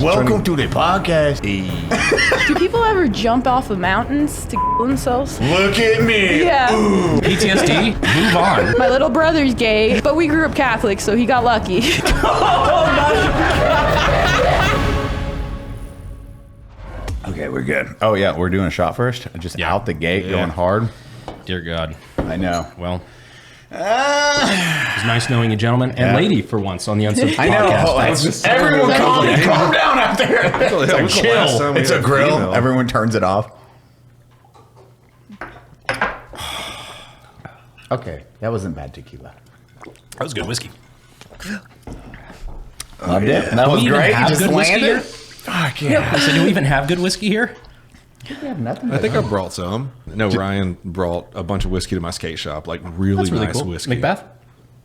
Welcome to the podcast. Do people ever jump off of mountains to kill themselves? Look at me. Yeah. Ooh. PTSD? Move on. My little brother's gay, but we grew up Catholic, so he got lucky. Okay, we're good. Oh, yeah, we're doing a shot first. Just out the gate, going hard. Dear God. I know. Well, it's nice knowing you, gentlemen and lady, for once on the Unsubscribed I know. podcast. Everyone calm down out there. It's like chill. It's a grill. Female. Everyone turns it off. Okay, that wasn't bad tequila. That was good whiskey. Loved it. That was great. You just landed. Fuck yeah. So do we even have good whiskey here? We have nothing. I think I brought some. No, Ryan brought a bunch of whiskey to my skate shop, like really nice cool. whiskey. Macbeth?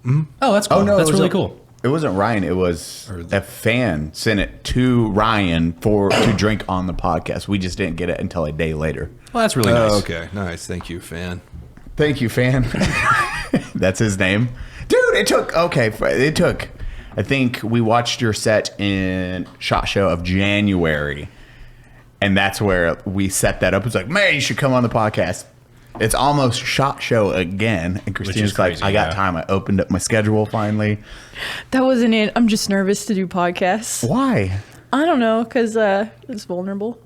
Mm-hmm. Oh, that's cool. Oh, no, that's really cool. It wasn't Ryan. It was a fan sent it to Ryan to drink on the podcast. We just didn't get it until a day later. Well, that's really nice. Okay, nice. Thank you, fan. Thank you, fan. That's his name. Dude, it took, I think we watched your set in SHOT Show of January. And that's where we set that up. It's like, man, you should come on the podcast. It's almost SHOT Show again. And Christina's crazy, like, I got time. I opened up my schedule finally. That wasn't it. I'm just nervous to do podcasts. Why? I don't know, because it's vulnerable.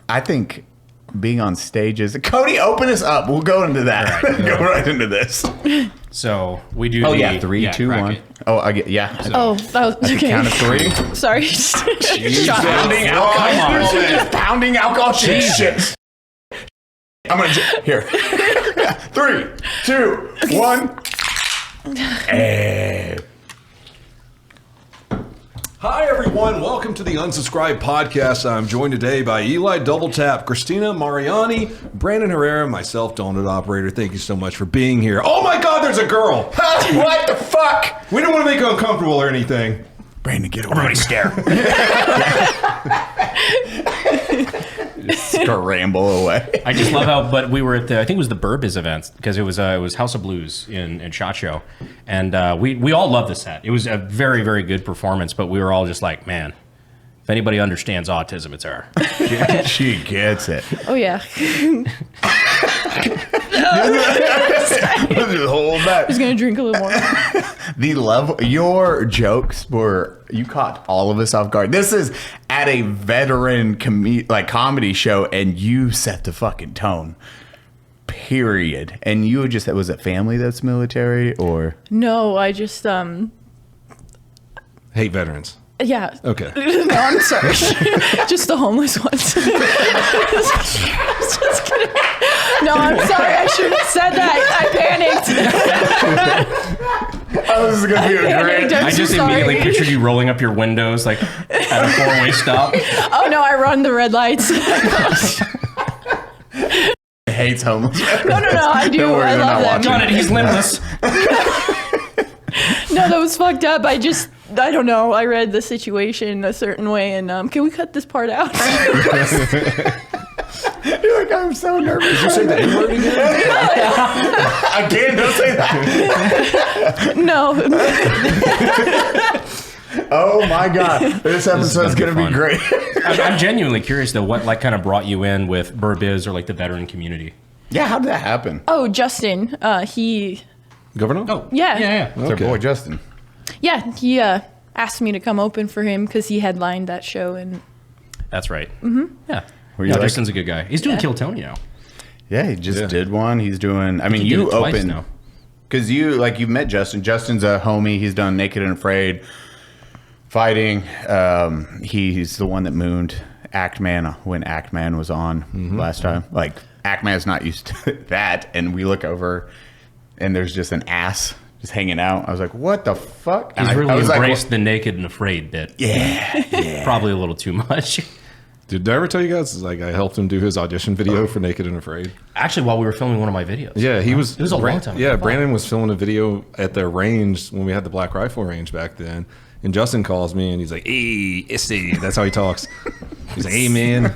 I think being on stage is... Cody, open us up. We'll go into that. Right, go right into this. So we do. Oh, yeah. 3, 2, 1. Oh, I get, yeah. So, oh, that was okay. Count of 3. Sorry. Pounding alcohol. Just pounding alcohol. Shit. I'm going to... Here. 3, 2, 1. Hey. Hi, everyone. Welcome to the Unsubscribed podcast. I'm joined today by Eli Doubletap, Cristina Mariani, Brandon Herrera, myself, Donut Operator. Thank you so much for being here. Oh my God, there's a girl. What the fuck? We don't want to make her uncomfortable or anything. Brandon, get away. Everybody stare. Scramble away. I just love how, but we were at the, I think it was the Burbiz event, because it was House of Blues in SHOT Show. And we all loved the set. It was a very, very good performance, but we were all just like, man, if anybody understands autism, it's her. She gets it. Oh, yeah. Hold back. I was going to drink a little more. Your jokes were, you caught all of us off guard. This is at a veteran comedy show, and you set the fucking tone. Period. And you just, was it family that's military or? No, I just, Hate veterans. yeah. Okay. No, I'm sorry. Just the homeless ones. Just kidding. No, I'm sorry. I shouldn't have said that. I panicked. Oh, this is going to be a great. I just immediately pictured you rolling up your windows like at a four-way stop. Oh, no, I run the red lights. Hates homeless. No, I do. I love them. Got it. He's limbless. No, that was fucked up. I don't know. I read the situation a certain way, and can we cut this part out? You're like, I'm so nervous. Did you say the N-word again? Again, don't say that. No. Oh my God. This episode's going to be great. I'm genuinely curious, though, what kind of brought you in with Burbiz or like the veteran community? Yeah, how did that happen? Oh, Justin. He... Governor? Oh, Yeah. It's our boy, Justin. Yeah, he asked me to come open for him because he headlined that show. And that's right. Mm-hmm. Yeah. Were you like- Justin's a good guy. He's doing Kill Tony now. Yeah, he just did one. He's doing, I mean, you opened, because you met Justin. Justin's a homie. He's done Naked and Afraid, fighting. He's the one that mooned Act Man when Act Man was on last time. Like, Act Man's not used to that. And we look over and there's just an ass just hanging out. I was like, what the fuck? He's and really I was embraced like, the Naked and Afraid bit. Yeah. Probably a little too much. Did I ever tell you guys, like, I helped him do his audition video for Naked and Afraid? Actually, while we were filming one of my videos. Yeah, he was... It was a long time ago. Yeah, Brandon was filming a video at the range when we had the Black Rifle range back then. And Justin calls me and he's like, hey, Issy. That's how he talks. He's like, hey, man,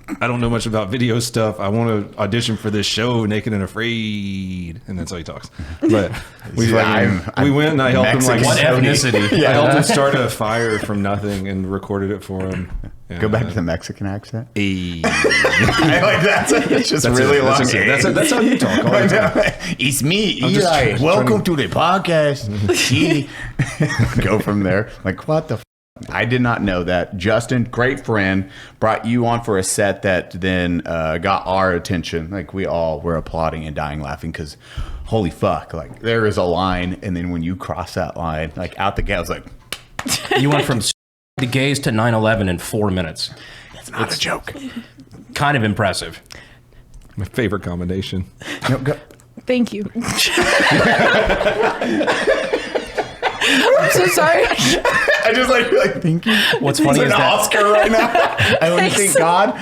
I don't know much about video stuff. I want to audition for this show, Naked and Afraid. And that's how he talks. But we went and I helped him like what ethnicity? I helped him start a fire from nothing and recorded it for him. Yeah. Go back to the Mexican accent. Hey. I like that. It's just really long. That's how you talk all the time. It's me, Eli. Welcome to the podcast. Go from there. Like, what the I did not know that. Justin, great friend, brought you on for a set that then got our attention. Like, we all were applauding and dying laughing because, holy fuck, like, there is a line, and then when you cross that line, like, out the gate, I was like... You went from the gays to 9/11 in 4 minutes. That's not a joke. Kind of impressive. My favorite combination. No, go. Thank you. I'm so sorry. I just like thank you. What's funny is an that Oscar right now. I only thank God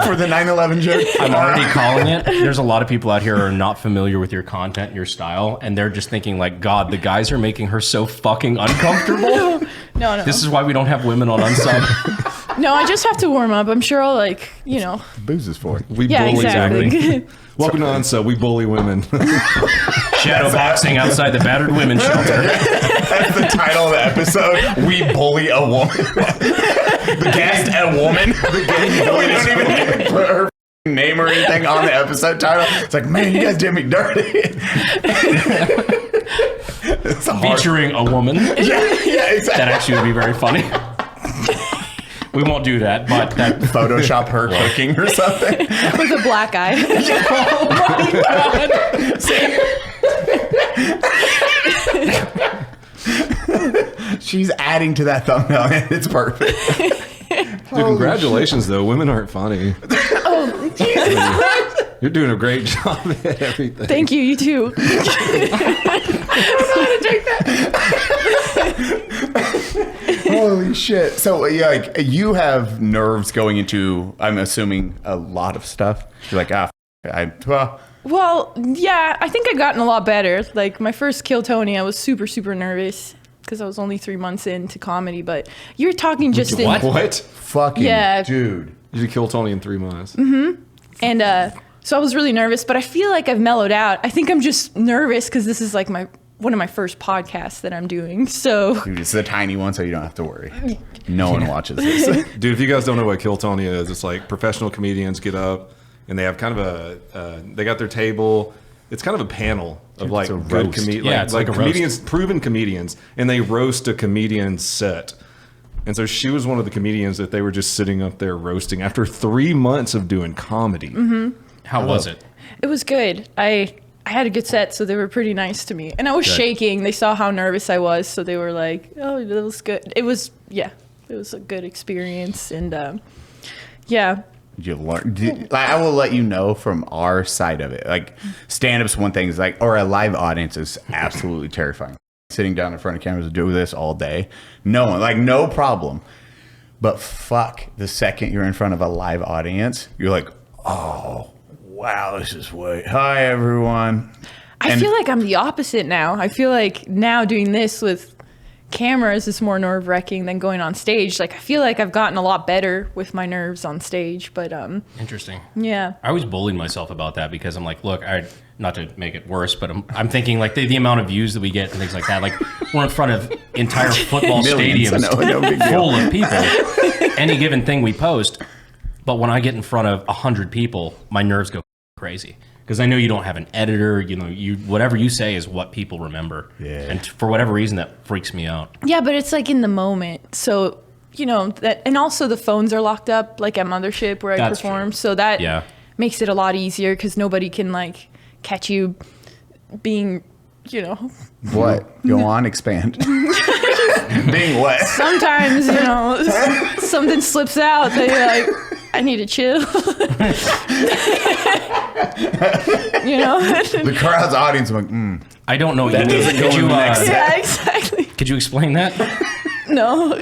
for the 9/11 joke. I'm already calling it. There's a lot of people out here who are not familiar with your content, your style, and they're just thinking like, God, the guys are making her so fucking uncomfortable. No. This is why we don't have women on Unsub. No, I just have to warm up. I'm sure I'll Booze is for it. We yeah, bully exactly. Welcome to Unsub. We bully women. Shadow boxing outside the battered women's shelter. That's the title of the episode. We bully a woman. The guest, a woman. We don't even put her name or anything on the episode title. It's like, man, you guys did me dirty. Featuring a woman. Yeah, exactly. That actually would be very funny. We won't do that, but that Photoshop her cooking or something with a black eye. Oh my God. She's adding to that thumbnail and it's perfect. Dude, congratulations though. Women aren't funny. Oh, Jesus. You're doing a great job at everything. Thank you. You too. Holy shit. So yeah, like you have nerves going into, I'm assuming, a lot of stuff. You're like, Well, yeah, I think I've gotten a lot better. Like my first Kill Tony, I was super, super nervous because I was only 3 months into comedy, but you're talking just What? Fucking Yeah. dude. You should kill Tony in 3 months. Mm-hmm. And so I was really nervous, but I feel like I've mellowed out. I think I'm just nervous because this is like one of my first podcasts that I'm doing. So Dude, it's a tiny one, so you don't have to worry. No one watches this. Dude, if you guys don't know what Kill Tony is, it's like professional comedians get up and they have kind of they got their table. It's kind of a panel of like good comedians. Yeah, it's like a comedians, proven comedians, and they roast a comedian's set. And so she was one of the comedians that they were just sitting up there roasting after 3 months of doing comedy. Mm-hmm. How was it? It was good. I had a good set, so they were pretty nice to me. And I was shaking. They saw how nervous I was, so they were like, oh, that was good. It was a good experience. And yeah. You learn. I will let you know from our side of it. Like stand-up's one thing, is like, or a live audience is absolutely terrifying. Sitting down in front of cameras to do this all day, no one, like, no problem. But fuck, the second you're in front of a live audience, you're like, oh wow, this is way. Hi everyone. I feel like I'm the opposite now. I feel like now doing this with cameras is more nerve-wracking than going on stage. Like I feel like I've gotten a lot better with my nerves on stage, but Interesting. Yeah. I always bullied myself about that because I'm like, look, not to make it worse, but I'm thinking like the amount of views that we get and things like that. Like we're in front of entire football stadiums full of people. Any given thing we post, but when I get in front of 100 people, my nerves go crazy. Because I know you don't have an editor, whatever you say is what people remember. Yeah. And for whatever reason, that freaks me out. Yeah, but it's like in the moment. So, that, and also the phones are locked up, like at Mothership where I perform. True. So that makes it a lot easier because nobody can like catch you being, What? Go on, expand. Being what? Sometimes, something slips out that you're like, I need to chill. The crowd's audience, I'm like, I don't know. That doesn't go in the next set. Yeah, exactly. Could you explain that? No.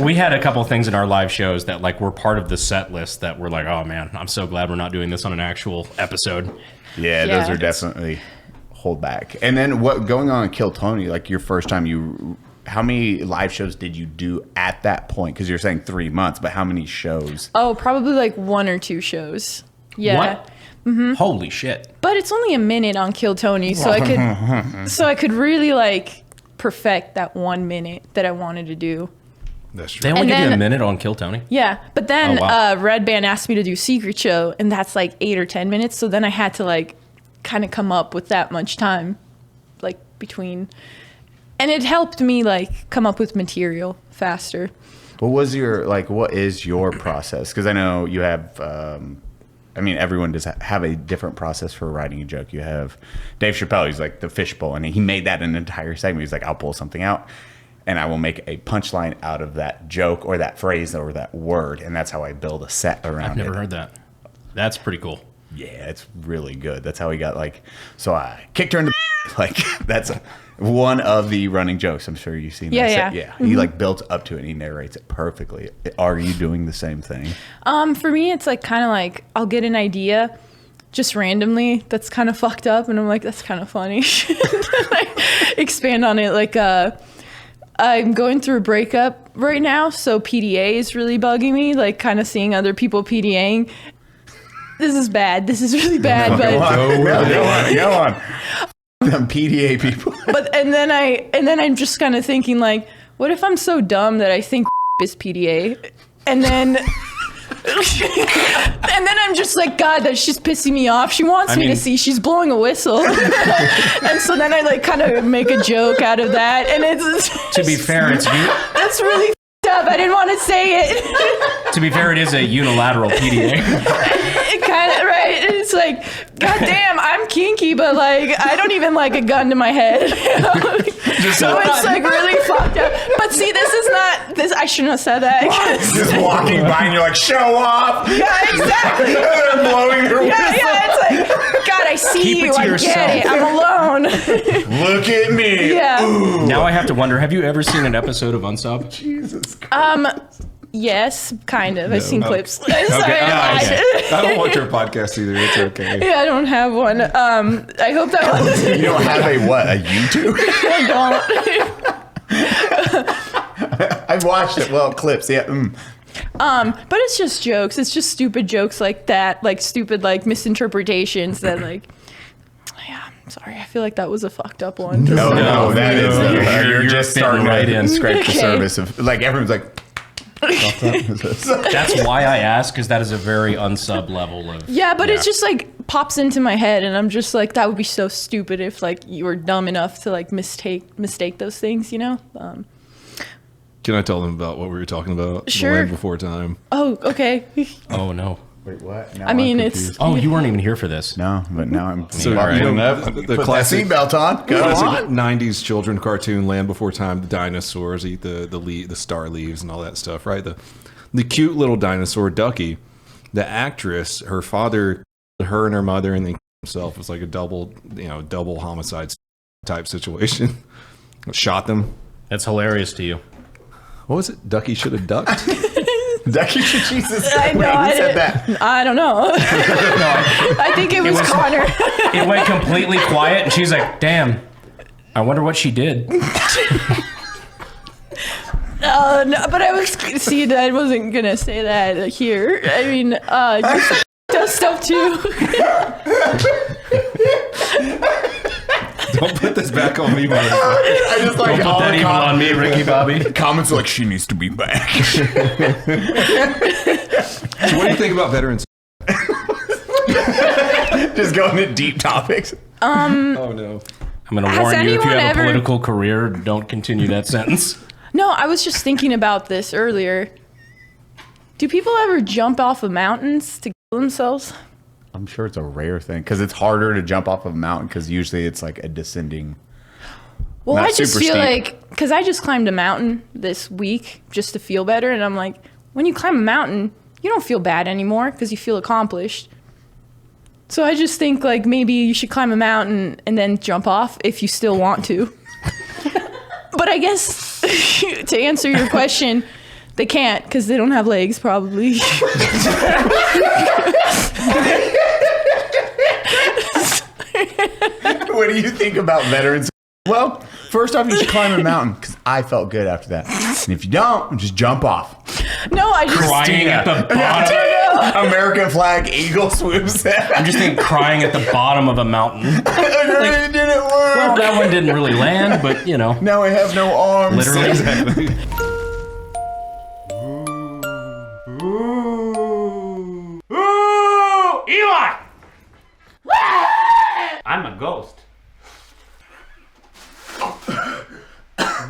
we had a couple things in our live shows that like were part of the set list that were like, oh man, I'm so glad we're not doing this on an actual episode. Yeah, those are definitely hold back. And then what going on in Kill Tony, like your first time you how many live shows did you do at that point? Because you're saying 3 months, but how many shows? Oh, probably like 1 or 2 shows. Yeah. What? Mm-hmm. Holy shit! But it's only a minute on Kill Tony, so I could really like perfect that 1 minute that I wanted to do. That's true. They only give you a minute on Kill Tony? Yeah, but then Red Band asked me to do Secret Show, and that's like 8 or 10 minutes. So then I had to like kind of come up with that much time, like between, and it helped me like come up with material faster. What is your process? Because I know you have, I mean, everyone does have a different process for writing a joke. You have Dave Chappelle, he's like the fishbowl, and he made that an entire segment. He's like, I'll pull something out, and I will make a punchline out of that joke or that phrase or that word, and that's how I build a set around it. I've never heard that. That's pretty cool. Yeah, it's really good. That's how he got like, so I kicked her in the like, that's one of the running jokes. I'm sure you've seen that. Yeah. Yeah. He like built up to it and he narrates it perfectly. Are you doing the same thing? For me, it's like kind of like I'll get an idea just randomly that's kind of fucked up, and I'm like, that's kind of funny. I expand on it. Like, I'm going through a breakup right now, so PDA is really bugging me, like kind of seeing other people PDAing. This is bad. This is really bad. Go on. Them PDA people. And then I'm just kind of thinking like, what if I'm so dumb that I think is PDA, and then I'm just like, God, that's just pissing me off. She wants me to see she's blowing a whistle, and so then I like kind of make a joke out of that, and it's to be fair, it's that's really up. I didn't want to say it. To be fair, it is a unilateral PDA. It kind of, right? It's like, God damn, I'm kinky, but like, I don't even like a gun to my head. So it's like really fucked up. But see, this is not, this. I shouldn't have said that. Just walking by and you're like, show off. Yeah, exactly. They're blowing your whistle. Yeah, it's like, God, I see Keep you. it to I yourself. get it. I'm alone. Look at me. Yeah. Ooh. Now I have to wonder, have you ever seen an episode of Unsub? Jesus Christ. Yes, kind of. I've seen clips. Sorry, I don't watch your podcast either. It's okay. Yeah, I don't have one. I hope that was. You don't have a what? A YouTube? I don't. I've watched it. Well, clips. Yeah. But it's just jokes. It's just stupid jokes like that, like stupid like misinterpretations that like. Yeah, I'm sorry. I feel like that was a fucked up one. No, that is. You're just starting right to in. scrape the service of like everyone's like. That's why I ask, because that is a very unsub level of. Yeah, but it just like pops into my head, and I'm just like, that would be so stupid if like you were dumb enough to like mistake those things, you know? Can I tell them about what we were talking about? Sure. The Land Before Time. Oh, okay. Oh no. Wait, what? Now I mean, I'm it's. confused. Oh, you weren't even here for this. No, but now I'm. So, Well, you you know, have the put that classic seatbelt on. Go classic on. 90s children cartoon Land Before Time. The dinosaurs eat the star leaves and all that stuff, right? The cute little dinosaur Ducky. The actress, her father, her and her mother, and then himself was like a double homicide type situation. Shot them. That's hilarious to you. What was it? Ducky should have ducked. Ducky, Jesus. I know. Wait, who said that? I don't know. I think it was Connor. It went completely quiet, and she's like, "Damn, I wonder what she did." No, but I wasn't gonna say that here. I mean, you does stuff too. Don't put this back on me, motherfucker. I just like Don't put that even on me, Ricky Bobby. Comments are like, she needs to be back. So what do you think about veterans? Just going to deep topics. Oh no. I'm going to warn you, if you have a political career, don't continue that sentence. No, I was just thinking about this earlier. Do people ever jump off of mountains to kill themselves? I'm sure it's a rare thing because it's harder to jump off of a mountain because usually it's like a descending. Well, Not I just super feel steep. like, because I just climbed a mountain this week just to feel better. And I'm like, when you climb a mountain, you don't feel bad anymore because you feel accomplished. So I just think like maybe you should climb a mountain and then jump off if you still want to. But I guess to answer your question, they can't because they don't have legs probably. What do you think about veterans? Well, first off, you should climb a mountain because I felt good after that. And if you don't, just jump off. No, I just Crying at the bottom. American flag, eagle swoops in. I'm just thinking crying at the bottom of a mountain. It didn't work. Well, that one didn't really land, but you know. Now I have no arms. Literally. Exactly. Ooh, Eli! I'm a ghost.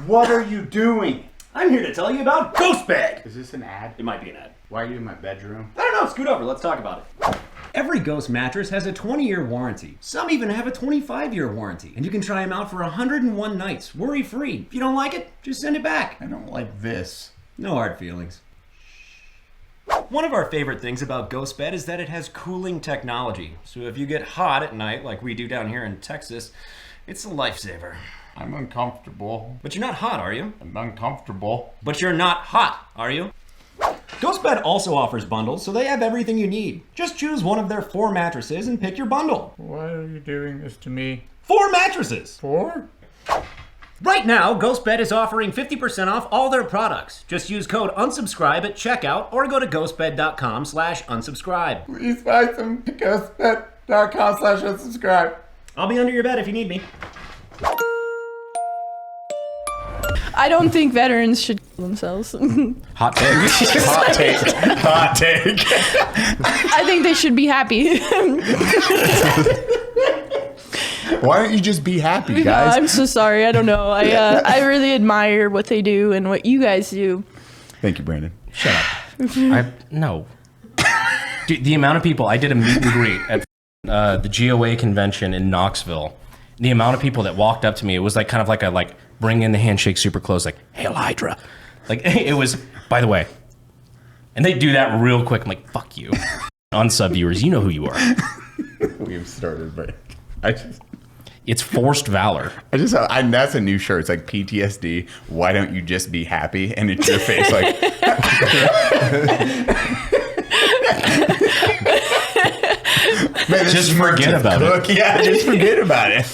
What are you doing? I'm here to tell you about GHOSTBED. Is this an ad? It might be an ad. Why are you in my bedroom? I don't know, scoot over, let's talk about it. Every Ghost mattress has a 20-year warranty. Some even have a 25-year warranty. And you can try them out for 101 nights, worry-free. If you don't like it, just send it back. I don't like this. No hard feelings. One of our favorite things about GHOSTBED is that it has cooling technology. So if you get hot at night, like we do down here in Texas, it's a lifesaver. I'm uncomfortable. But you're not hot, are you? I'm uncomfortable. But you're not hot, are you? GHOSTBED also offers bundles, so they have everything you need. Just choose one of their 4 mattresses and pick your bundle. Why are you doing this to me? 4 mattresses! 4? Right now, GHOSTBED is offering 50% off all their products. Just use code UNSUBSCRIBE at checkout or go to ghostbed.com/unsubscribe. Please buy some ghostbed.com/unsubscribe. I'll be under your bed if you need me. I don't think veterans should kill themselves. Hot take. Hot take. Hot take. I think they should be happy. Why don't you just be happy, No, guys? I'm so sorry. I don't know. I really admire what they do and what you guys do. Thank you, Brandon. Shut up. No. Dude, the amount of people, I did a meet and greet at the GOA convention in Knoxville. The amount of people that walked up to me, it was like kind of like a bring in the handshake super close, like, Hail Hydra. Like, it was, by the way. And they do that real quick. I'm like, fuck you. Unsub viewers, you know who you are. We've started, but It's forced valor. That's a new shirt. It's like PTSD. Why don't you just be happy? And it's your face like. Man, Just forget about it. Yeah, just forget about it.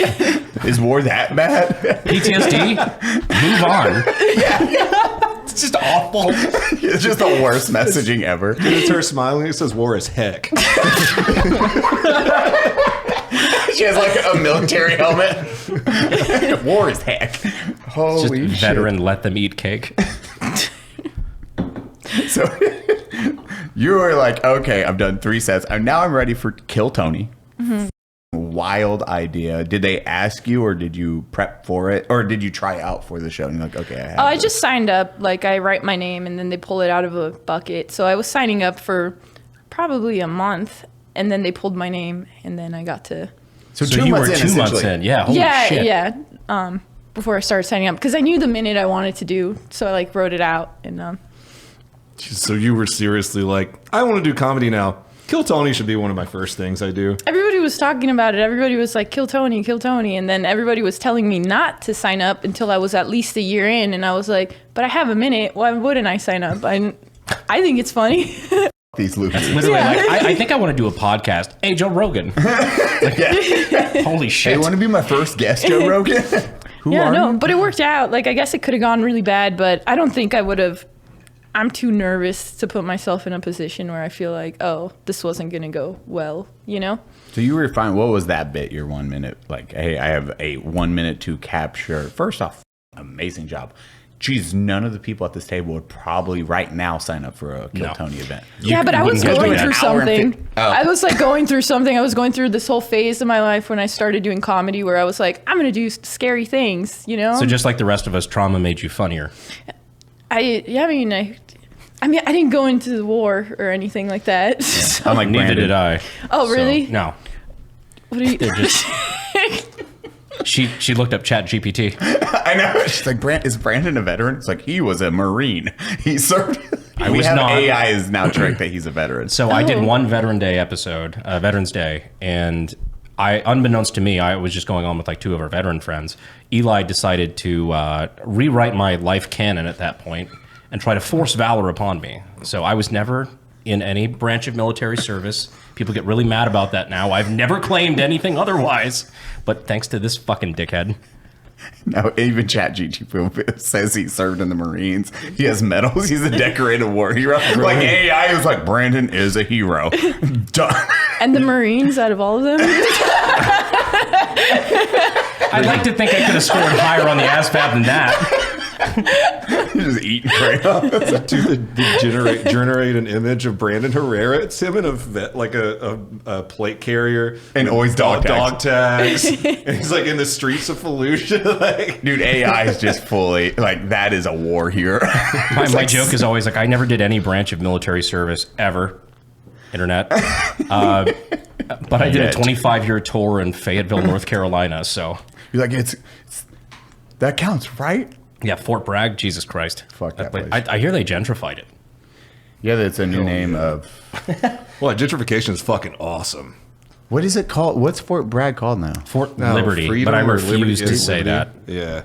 Is war that bad? PTSD? Move on. Yeah. It's just awful. It's just the worst messaging ever. It's her smiling. It says war is heck. She has like a military helmet. War is heck. Holy Just shit. veteran, let them eat cake. So you were like, okay, I've done 3 sets. Now I'm ready for Kill Tony. Mm-hmm. Wild idea. Did they ask you, or did you prep for it, or did you try out for the show? And you're like, okay, I have I just signed up. Like, I write my name and then they pull it out of a bucket. So I was signing up for probably a month, and then they pulled my name, and then I got to. So you were 2 months in. Yeah. Holy shit. Yeah. Before I started signing up, because I knew the minute I wanted to do, so I wrote it out and. So you were seriously like, I want to do comedy now. Kill Tony should be one of my first things I do. Everybody was talking about it. Everybody was like, kill Tony. And then everybody was telling me not to sign up until I was at least a year in. And I was like, but I have a minute. Why wouldn't I sign up? I think it's funny. these losers. Literally, I think I want to do a podcast. Hey, Joe Rogan. Holy shit. Hey, want to be my first guest, Joe Rogan? But it worked out. Like, I guess it could have gone really bad, but I don't think I would have. I'm too nervous to put myself in a position where I feel like, oh, this wasn't going to go well, you know? So you were fine. What was that bit, your 1 minute? Like, hey, I have a 1 minute to capture. First off, amazing job. Geez, none of the people at this table would probably right now sign up for a Kill Tony event. Yeah, but I was going through something. I was like going through something. I was going through this whole phase of my life when I started doing comedy where I was like, I'm going to do scary things, you know? So just like the rest of us, trauma made you funnier. I didn't go into the war or anything like that. Yeah. So. I'm like, neither did I. Oh, really? So, no. What are you? She looked up ChatGPT. I know. She's like, is Brandon a veteran? It's like, he was a Marine. He served. I was not. AI is now tricked that he's a veteran. So I did one Veteran Day episode, Veterans Day, and unbeknownst to me, I was just going on with like 2 of our veteran friends. Eli decided to rewrite my life canon at that point and try to force valor upon me. So I was never in any branch of military service. People get really mad about that now. I've never claimed anything otherwise, but thanks to this fucking dickhead. No, even ChatGPT says he served in the Marines. He has medals. He's a decorated war hero. Like AI was like, Brandon is a hero. Done. And the Marines, out of all of them, I'd like to think I could have scored higher on the ASVAB than that. Just eating crayons. Dude, generate an image of Brandon Herrera. It's him in a plate carrier and always dog tags. And he's like in the streets of Fallujah. Like, dude, AI is just fully like that is a war hero. My joke is always like, I never did any branch of military service ever. Internet. But I did a 25-year tour in Fayetteville, North Carolina. So you're like, it's that counts, right? Yeah, Fort Bragg. Jesus Christ. Fuck that place. I hear they gentrified it. Yeah, that's a new name of. Well, gentrification is fucking awesome. What is it called? What's Fort Bragg called now? Fort Liberty. But I refuse to say that. Yeah.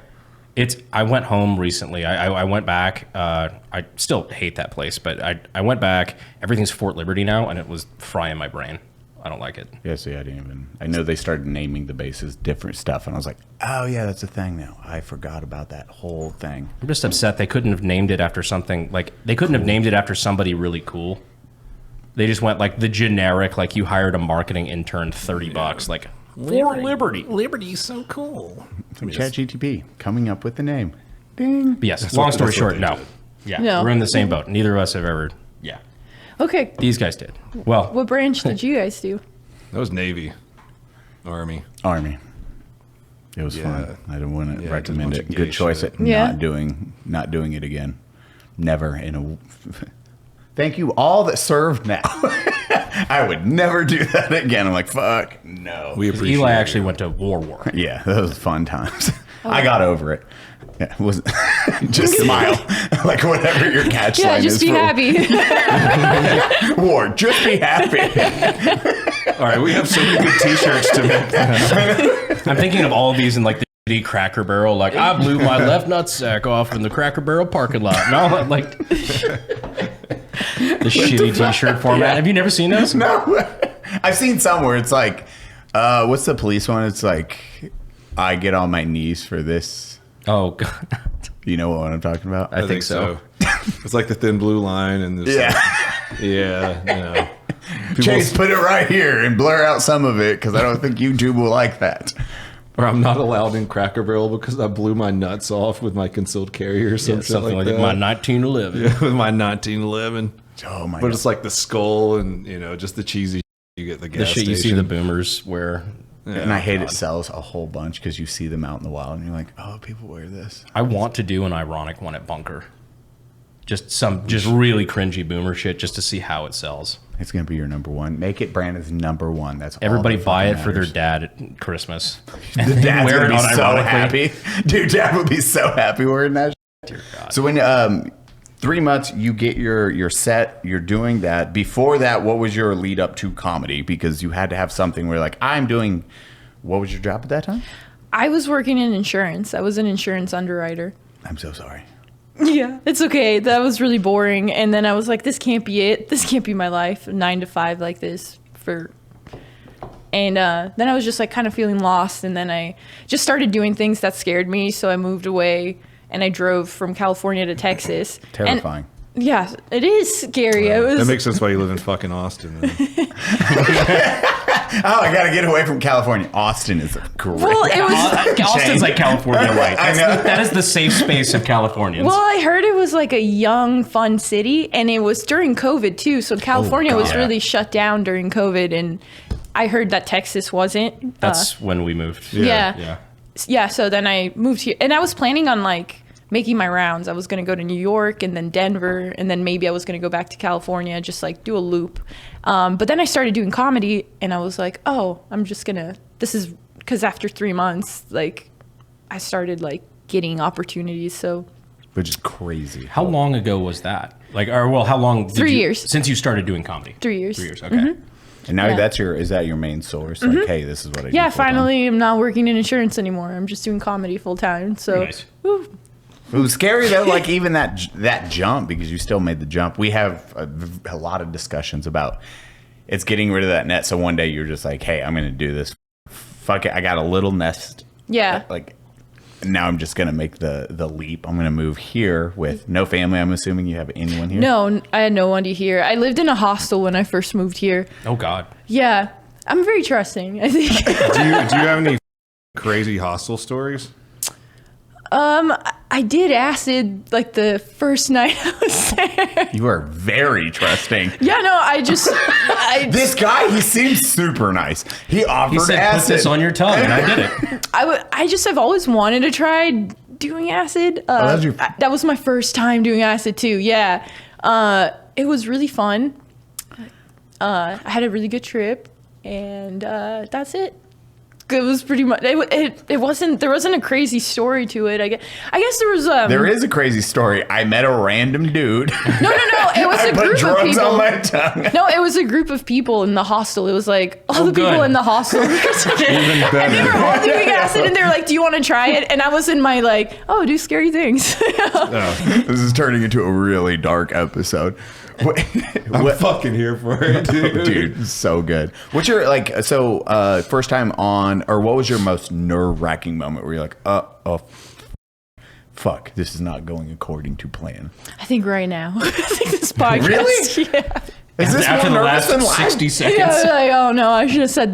I went home recently. I went back. I still hate that place, but I went back. Everything's Fort Liberty now, and it was frying my brain. I don't like it. Yeah, see, I didn't even. I know they started naming the bases different stuff, and I was like, oh yeah, that's a thing now. I forgot about that whole thing. I'm just upset they couldn't have named it after something like they couldn't have named it after somebody really cool. They just went like the generic, like you hired a marketing intern, $30, like Fort Liberty. Liberty's so cool. ChatGPT coming up with the name. Ding. But yes. Long story short, no. Yeah, No. we're in the same boat. Neither of us have ever. Yeah. Okay. These guys did. Well, What branch did you guys do? That was Navy. Army. It was fun. I wouldn't Yeah, recommend just a it. bunch of Good gay choice shit. at Yeah. not doing it again. Never in a. Thank you all that served now. I would never do that again. I'm like, fuck no. We appreciate Eli it. actually went to war. Yeah, those was fun times. I got over it. Yeah, it was just smile, like whatever your catch Yeah, line just is be for happy. war. Just be happy. All right, we have so many good T-shirts to make. I'm thinking of all of these in like the shitty Cracker Barrel. Like I blew my left nutsack off in the Cracker Barrel parking lot. No, like the shitty T-shirt format. Yeah. Have you never seen those? No, I've seen some where it's like, what's the police one? It's like, I get on my knees for this. Oh God. You know what I'm talking about? I think so. It's like the thin blue line and this. Yeah. No. Chase, put it right here and blur out some of it because I don't think YouTube will like that. Or I'm not allowed in Cracker Barrel because I blew my nuts off with my concealed carry or something like that. My 1911. Yeah, with my 1911. Oh my But god! it's like the skull and just the cheesy you get at the gas The shit you see station. the boomers wear. And I hate it sells a whole bunch because you see them out in the wild and you're like, oh, people wear this. I want to do an ironic one at Bunker. Just really cringy boomer shit just to see how it sells. It's gonna be your number one. Make it Brandon's number one. That's all Everybody that buy it fucking for their matters. dad at Christmas. The dad's wear gonna it be so unironically. happy. Dude, dad would be so happy wearing that. Dear God. So when 3 months, you get your set, you're doing that. Before that, what was your lead up to comedy? Because you had to have something where like, I'm doing, what was your job at that time? I was working in insurance. I was an insurance underwriter. I'm so sorry. Yeah, it's okay. That was really boring. And then I was like, this can't be it. This can't be my life. 9 to 5 like this And then I was just like kind of feeling lost. And then I just started doing things that scared me. So I moved away and I drove from California to Texas. Terrifying. And, yeah, it is scary. It was, That makes sense why you live in fucking Austin. Then. Oh, I got to get away from California. Austin is a great. well, it was. Austin's like California light. I know. That is the safe space of Californians. Well, I heard it was like a young, fun city, and it was during COVID too. So California was God. really shut down during COVID, and I heard that Texas wasn't. That's when we moved. Yeah. So then I moved here, and I was planning on like making my rounds. I was going to go to New York and then Denver, and then maybe I was going to go back to California, just like do a loop. But then I started doing comedy, and I was like, oh, I'm just gonna. This is because after 3 months, like I started like getting opportunities. So. Which is crazy. How long ago was that? Like, or well, how long? Did 3 you- years. Since you started doing comedy. 3 years. 3 years. Okay. And now Yeah. is that your main source? Like, hey, this is what I do. Yeah, full time. finally, I'm not working in insurance anymore. I'm just doing comedy full time. So, Nice. woo. It was scary though, like even that jump, because you still made the jump. We have a lot of discussions about it's getting rid of that net. So one day you're just like, hey, I'm going to do this. Fuck it. I got a little nest. Yeah. Like, now I'm just gonna make the leap. I'm gonna move here with no family. I'm assuming you have anyone here. No, I had no one here. I lived in a hostel when I first moved here. Oh God. Yeah, I'm very trusting, I think. Do you have any crazy hostel stories? I did acid like the first night I was there. You are very trusting. Yeah, no, This guy, he seems super nice. He offered He said, acid. "Put this on your tongue," and I did it. I just have always wanted to try doing acid. That was my first time doing acid too. Yeah, it was really fun. I had a really good trip, and that's it. It was pretty much. It wasn't. There wasn't a crazy story to it. I guess there was. There is a crazy story. I met a random dude. No. It was a group of drugs people. on my tongue. No, it was a group of people in the hostel. It was like all the people good. in the hostel. Even And they were all doing acid, and they were like, "Do you want to try it?" And I was in my like, "Oh, do scary things." This is turning into a really dark episode. I'm fucking here for it, dude. Dude, so good. What's your first time on, or what was your most nerve-wracking moment where you're like, fuck, this is not going according to plan? I think right now. I think this podcast. Really? Yeah. Is this After more the nervous last than live? 60 seconds. Yeah, I was like, oh no, I should have said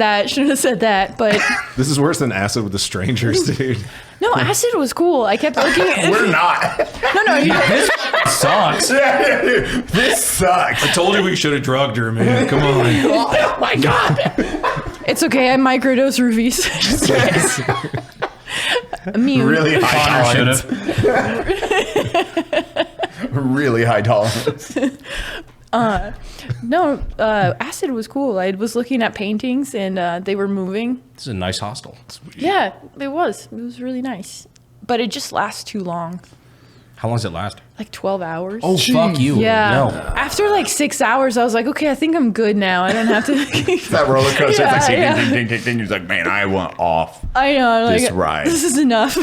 that. But This is worse than acid with the strangers, dude. no, acid was cool. I kept looking at We're not. No, This sucks. This sucks. I told you we should have drugged her, man. Come on. Oh my god. it's okay. I microdose roofies. Just kidding. Immune. Really high Connor tolerance. Really high tolerance. No, acid was cool. I was looking at paintings and they were moving. This is a nice hostel. Yeah, it was. It was really nice. But it just lasts too long. How long does it last? Like 12 hours. Oh, fuck you. Yeah. No. After like 6 hours, I was like, okay, I think I'm good now. I don't have to. That roller coaster. Yeah, It's like yeah. ding, ding, ding, ding. He's like, man, I want off. I know. Like, This ride. This is enough.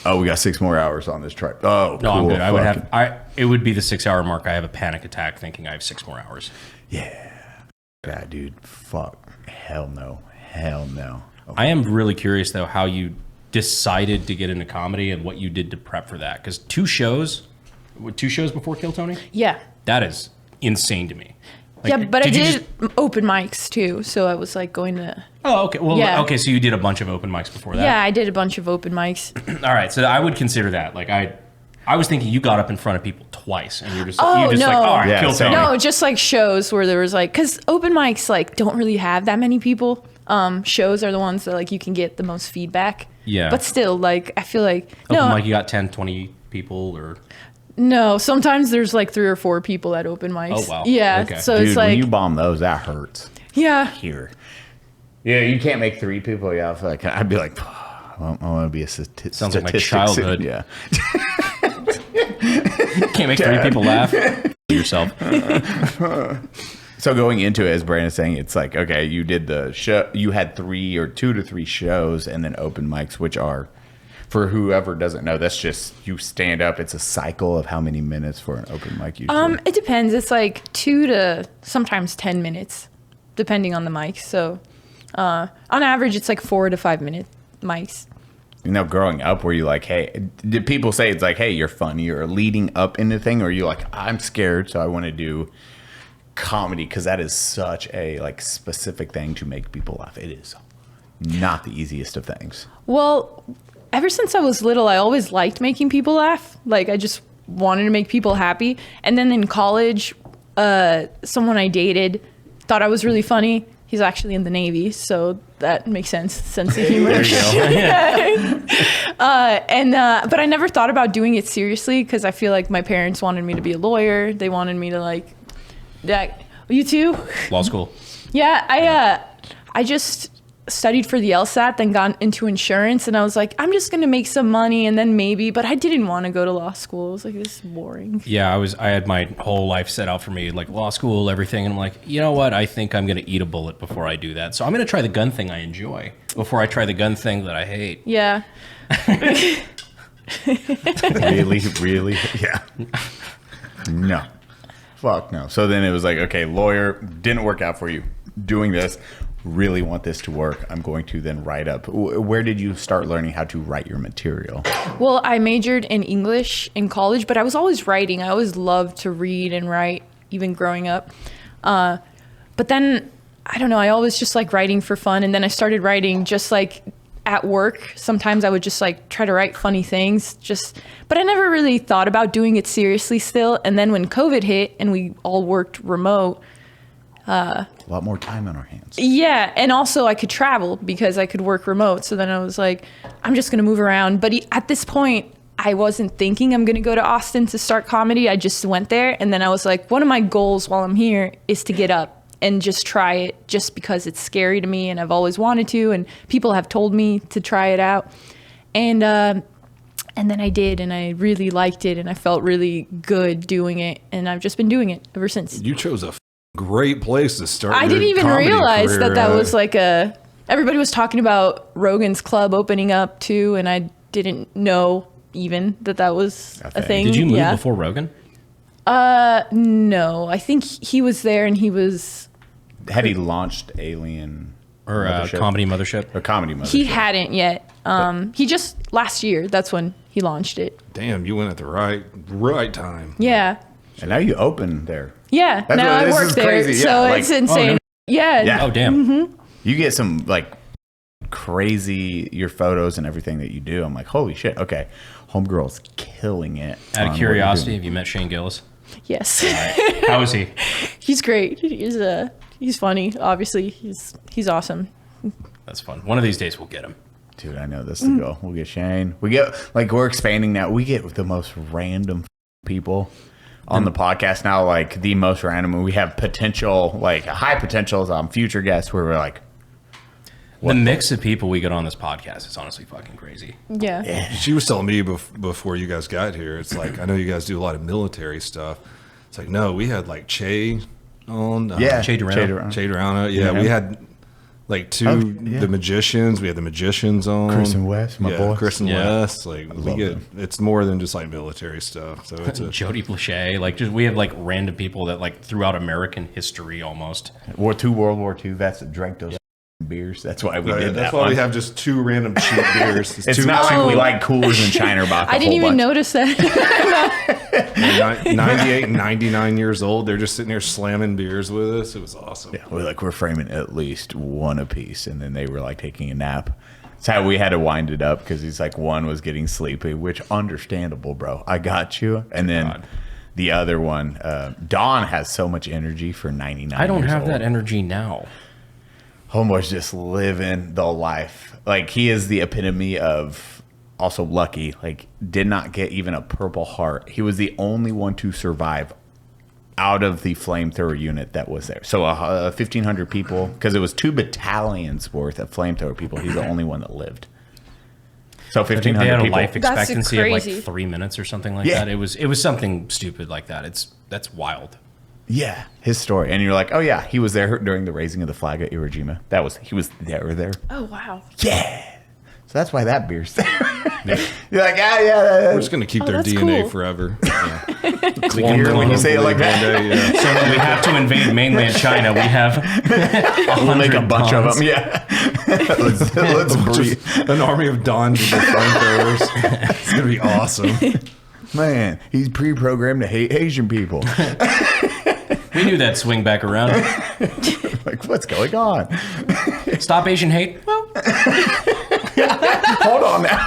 Oh, we got 6 more hours on this trip. Oh, No, cool. I'm good. I would have. It would be the 6 hour mark. I have a panic attack thinking I have 6 more hours. Yeah, dude. Fuck. Hell no. Hell no. I am really curious though how you decided to get into comedy and what you did to prep for that. Because 2 shows before Kill Tony. Yeah. That is insane to me. Like, Yeah, but I you did open mics too. So I was like going to. Oh, okay. Well, Yeah. okay. So you did a bunch of open mics before that. Yeah, I did a bunch of open mics. All right. So I would consider that. Like I was thinking you got up in front of people twice and you're just Oh, like, no. all right, Yeah, Kill same. Tony. No, just like shows where there was like, because open mics like don't really have that many people. Shows are the ones that like you can get the most feedback. Yeah. But still, like I feel like Open mic, you got 10, 20 people or. no. Sometimes there's like 3 or 4 people at open mics. Oh, wow. Yeah. Okay. So Dude, it's when like you bomb those, that hurts. yeah. Here. Yeah, you can't make 3 people. Yeah, I feel like I'd be like, I want to be a statistic. Sounds like my childhood. Yeah. Can't make 3 people laugh. Yourself. So going into it, as Brandon's saying, it's like, okay, you did the show. You had 2 to 3 shows and then open mics, which are, for whoever doesn't know, that's just you stand up. It's a cycle of how many minutes for an open mic usually? It depends. It's like 2 to sometimes 10 minutes, depending on the mic. So, on average, it's like 4 to 5 minute mics. You know, growing up, were you like, hey, did people say it's like, hey, you're funny or leading up into thing? Or are you like, I'm scared, so I want to do comedy? Because that is such a like specific thing to make people laugh. It is not the easiest of things. Well, ever since I was little, I always liked making people laugh. Like I just wanted to make people happy. And then in college, someone I dated thought I was really funny. He's actually in the Navy, so that makes sense. Sense of humor. There you go. But I never thought about doing it seriously because I feel like my parents wanted me to be a lawyer. They wanted me to like, you too? Law school. Yeah, I just studied for the LSAT, then got into insurance, and I was like, I'm just gonna make some money and then maybe, but I didn't want to go to law school. I was like, this is boring. Yeah, I had my whole life set out for me, like law school, everything, and I'm like, you know what? I think I'm gonna eat a bullet before I do that. So I'm gonna try the gun thing I enjoy before I try the gun thing that I hate. Yeah. Really? Yeah. No. Fuck no. So then it was like, okay, lawyer, didn't work out for you. Doing this. really want this to work, I'm going to then write up. Where did you start learning how to write your material? Well, I majored in English in college, but I was always writing. I always loved to read and write, even growing up. But then, I don't know, I always just like writing for fun. And then I started writing just like at work. Sometimes I would just like try to write funny things, but I never really thought about doing it seriously still. And then when COVID hit and we all worked remote, a lot more time on our hands. yeah, and also I could travel because I could work remote. So then I was like, I'm just going to move around. But at this point, I wasn't thinking I'm going to go to Austin to start comedy. I just went there. And then I was like, one of my goals while I'm here is to get up and just try it, just because it's scary to me and I've always wanted to. And people have told me to try it out. And then I did, and I really liked it, and I felt really good doing it. And I've just been doing it ever since. You chose a great place to start. I didn't even comedy realize career, that was like everybody was talking about Rogan's Club opening up too, and I didn't know even that was a thing. Did you move before Rogan? No, I think he was there, and he was. Had he launched Alien or Comedy Mothership? Or Comedy Mothership? He hadn't yet. He just last year. That's when he launched it. Damn, you went at the right time. Yeah. And now you open there. Yeah. That's now I work there, crazy. so Yeah, it's insane. Oh, no. Yeah. Oh, damn. Mm-hmm. You get some like crazy your photos and everything that you do. I'm like, holy shit. Okay, homegirl's killing it. Out of curiosity, have you met Shane Gillis? Yes. Right. How is he? He's great. He's funny. Obviously, he's awesome. That's fun. One of these days we'll get him. Dude, I know this to go. We'll get Shane. We get we're expanding now. We get the most random people on the podcast now, like the most random. We have potential, like high potentials on future guests where we're like, the mix of people we get on this podcast is honestly fucking crazy. Yeah. She was telling me before you guys got here, it's like, I know you guys do a lot of military stuff. It's like, no, we had like Che on. Che Durano. Yeah, we had like the magicians. We had the magicians on. Chris and Wes, my boy. Chris and Wes. Like it's more than just like military stuff. So it's Jody Blaché. Like we have like random people that like throughout American history almost. World War II vets that drank those beers. That's why we did that. That's why we have just two random cheap beers. It's not like we like coolers and China Bock. I didn't even notice that. 98 and 99 years old. They're just sitting there slamming beers with us. It was awesome. Yeah, we're framing at least one apiece, and then they were like taking a nap. That's how we had to wind it up, because he's like, one was getting sleepy, which understandable, bro. I got you. And then the other one, Don has so much energy for 99. I don't have old. that energy now. Homeboy's just living the life. Like, he is the epitome of also lucky. Like, did not get even a Purple Heart. He was the only one to survive out of the flamethrower unit that was there. So 1,500 people, because it was 2 battalions worth of flamethrower people. He's the only one that lived. So 1,500 they had people. a life expectancy of like crazy. 3 minutes or something like that. It was something stupid like that. That's wild. Yeah, his story. And you're like, oh yeah, he was there during the raising of the flag at Iwo Jima. He was there. Oh, wow. Yeah. So that's why that beer's there. You're like, yeah. We're just going to keep their DNA cool. forever. When you say it like that. So when we have to invade mainland China, we have We'll make a bunch of them. Yeah. let's breathe. An army of Dons with their flamethrowers. It's going to be awesome. Man, he's pre-programmed to hate Asian people. We knew that swing back around. Like, what's going on? Stop Asian hate. Well, Hold on now.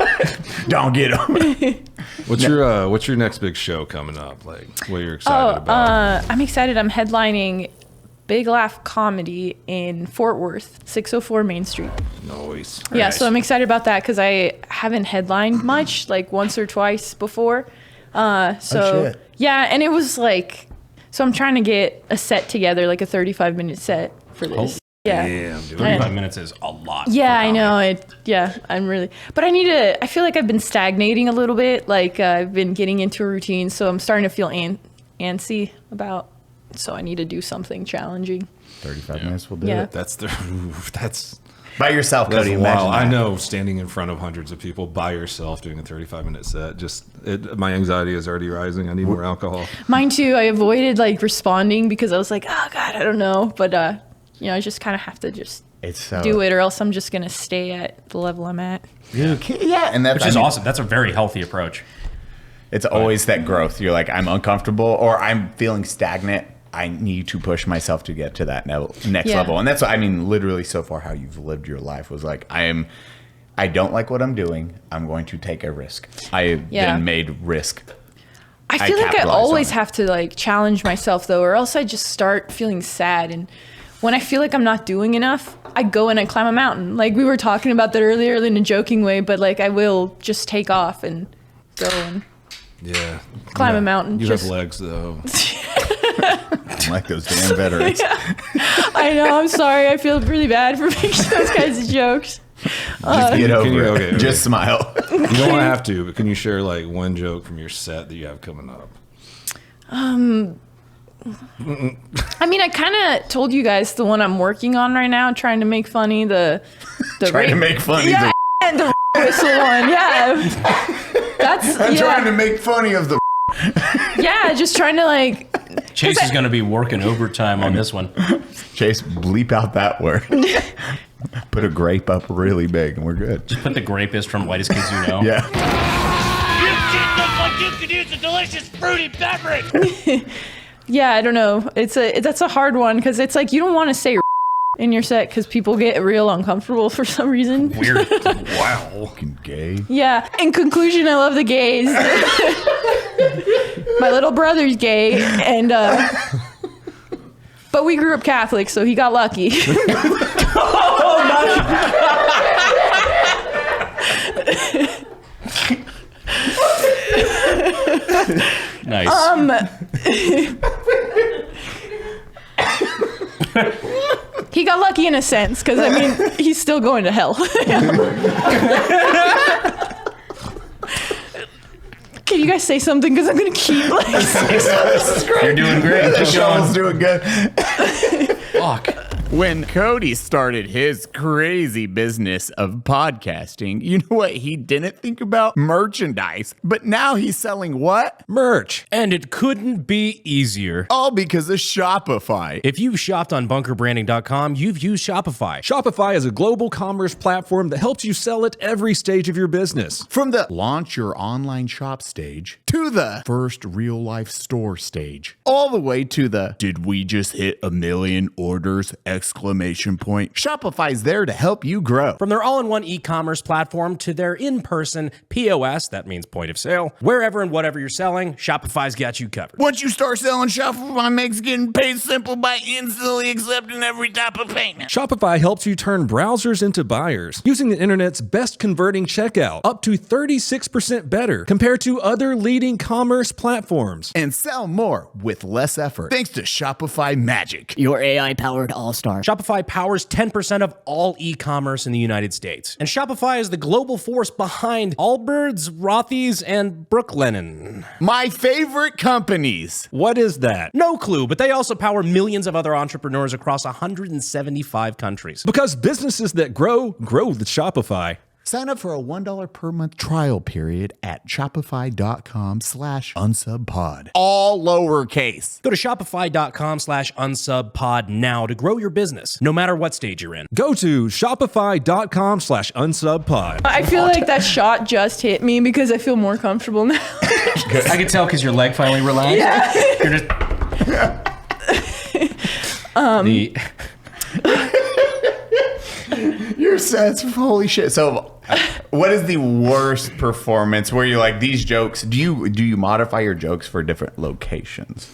Don't get him. What's your next big show coming up? Like, what you're excited about? I'm excited. I'm headlining Big Laugh Comedy in Fort Worth, 604 Main Street. Nice. Yeah, Nice. so I'm excited about that because I haven't headlined much, like once or twice before. shit. Yeah, and it was like, so I'm trying to get a set together, like a 35-minute set for this. Yeah. Damn, dude. 35 minutes is a lot. Yeah, for I comedy. know. I'm really, but I feel like I've been stagnating a little bit. Like I've been getting into a routine, so I'm starting to feel antsy about, so I need to do something challenging. 35 minutes will do Yeah. it. That's By yourself, That's Cody. wild. Imagine that. I know, standing in front of hundreds of people by yourself doing a 35-minute set. My anxiety is already rising. I need more alcohol. Mine too. I avoided like responding because I was like, oh God, I don't know. But I just kind of have to just do it, or else I'm just gonna stay at the level I'm at. Yeah, and which is awesome. That's a very healthy approach. It's always that growth. You're like, I'm uncomfortable or I'm feeling stagnant. I need to push myself to get to that next level. And that's, I mean, literally so far how you've lived your life was like, I don't like what I'm doing. I'm going to take a risk. I've been made risk. I feel like I always have to like challenge myself though, or else I just start feeling sad. And when I feel like I'm not doing enough, I go and I climb a mountain. Like we were talking about that earlier in a joking way, but like I will just take off and go and climb a mountain. You have legs though. Like those damn veterans. I know. I'm sorry. I feel really bad for making those kinds of jokes. Just get over it. Just smile. You don't have to, but can you share like one joke from your set that you have coming up? I mean, I kind of told you guys the one I'm working on right now, trying to make funny the trying to make funny the whistle one. Yeah, I'm trying to make funny of the. Yeah, just trying to like. Chase is going to be working overtime on this one. Chase, bleep out that word. Put a grape up really big and we're good. Just put the grapist from Whitest Kids You Know. Yeah. You kids look like you could use a delicious fruity beverage. Yeah, I don't know. That's a hard one because it's like you don't want to say in your set because people get real uncomfortable for some reason. Weird. Wow. Fucking gay. Yeah. In conclusion, I love the gays. My little brother's gay, and but we grew up Catholic, so he got lucky. Nice. He got lucky in a sense, because I mean, he's still going to hell. Can you guys say something? Because I'm going to keep like this is great. You're doing great. The show's doing good. Fuck. When Cody started his crazy business of podcasting, you know what he didn't think about? Merchandise. But now he's selling what? Merch. And it couldn't be easier. All because of Shopify. If you've shopped on bunkerbranding.com, you've used Shopify. Shopify is a global commerce platform that helps you sell at every stage of your business. From the launch your online shop stage to the first real life store stage, all the way to the did we just hit 1 million orders? Exclamation point. Shopify's there to help you grow. From their all-in-one e-commerce platform to their in-person POS, that means point of sale, wherever and whatever you're selling, Shopify's got you covered. Once you start selling, Shopify makes getting paid simple by instantly accepting every type of payment. Shopify helps you turn browsers into buyers using the internet's best converting checkout, up to 36% better compared to other leading commerce platforms. And sell more with less effort thanks to Shopify Magic. Your AI-powered all-star. Shopify powers 10% of all e-commerce in the United States. And Shopify is the global force behind Allbirds, Rothy's, and Brooklinen. My favorite companies. What is that? No clue, but they also power millions of other entrepreneurs across 175 countries. Because businesses that grow with Shopify. Sign up for a $1 per month trial period at shopify.com/unsubpod. All lowercase. Go to shopify.com/unsubpod now to grow your business, no matter what stage you're in. Go to shopify.com/unsubpod. I feel like that shot just hit me because I feel more comfortable now. I can tell because your leg finally relaxed. Yeah. You're just... Your sets, holy shit. So, what is the worst performance where you're like, these jokes, do you modify your jokes for different locations?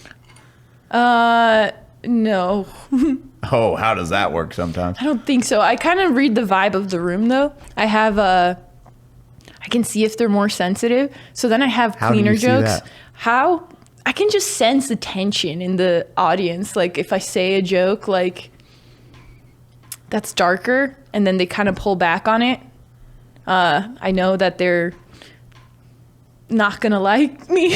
No. Oh, how does that work sometimes? I don't think so. I kind of read the vibe of the room though. I have I can see if they're more sensitive. So then I have cleaner jokes. How? I can just sense the tension in the audience. Like if I say a joke like that's darker and then they kind of pull back on it, I know that they're not gonna like me.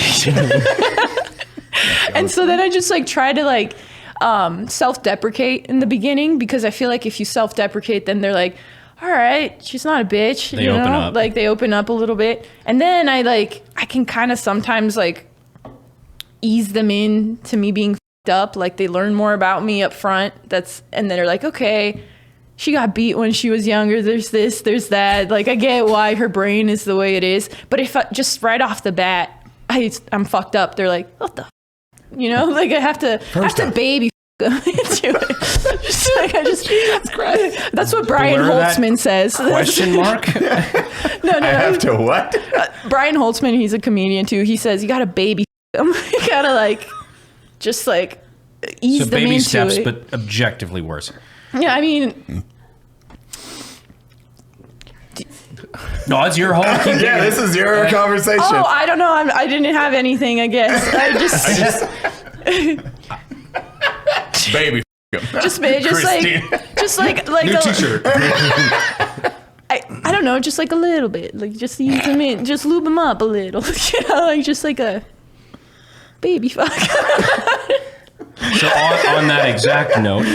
And so then I just like try to like self-deprecate in the beginning, because I feel like if you self-deprecate, then they're like, all right, she's not a bitch. They open up. Like they open up a little bit. And then I can kind of sometimes like ease them in to me being f***ed up. Like they learn more about me up front. And then they're like, okay, she got beat when she was younger. There's this, there's that. Like, I get why her brain is the way it is. But if just right off the bat, I'm fucked up. They're like, what the, you know, like I have to baby into it. Jesus Christ. That's what Brian Holtzman says. Question mark? No. I have to what? Brian Holtzman, he's a comedian too. He says you got to baby them. You gotta just ease them baby into steps, it. but objectively worse. Yeah, I mean, no, it's your whole. Yeah, this is your conversation. oh, I don't know. I didn't have anything. I guess I just baby. just like New T-shirt. I don't know, just like a little bit, like just ease them in, just lube them up a little, you know, like just like a baby fuck. So on that exact note,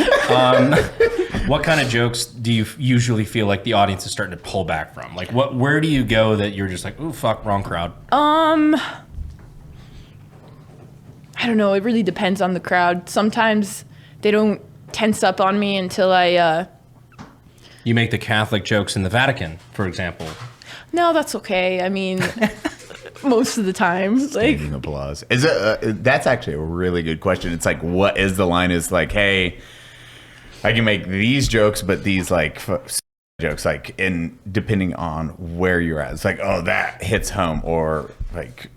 what kind of jokes do you usually feel like the audience is starting to pull back from? Like, where do you go that you're just like, ooh, fuck, wrong crowd? I don't know. It really depends on the crowd. Sometimes they don't tense up on me until You make the Catholic jokes in the Vatican, for example. No, that's okay. I mean, most of the time, like Standing applause. Is it? That's actually a really good question. It's like, what is the line? Is like, hey, I can make these jokes, but these jokes, like, in depending on where you're at, it's like, oh, that hits home, or like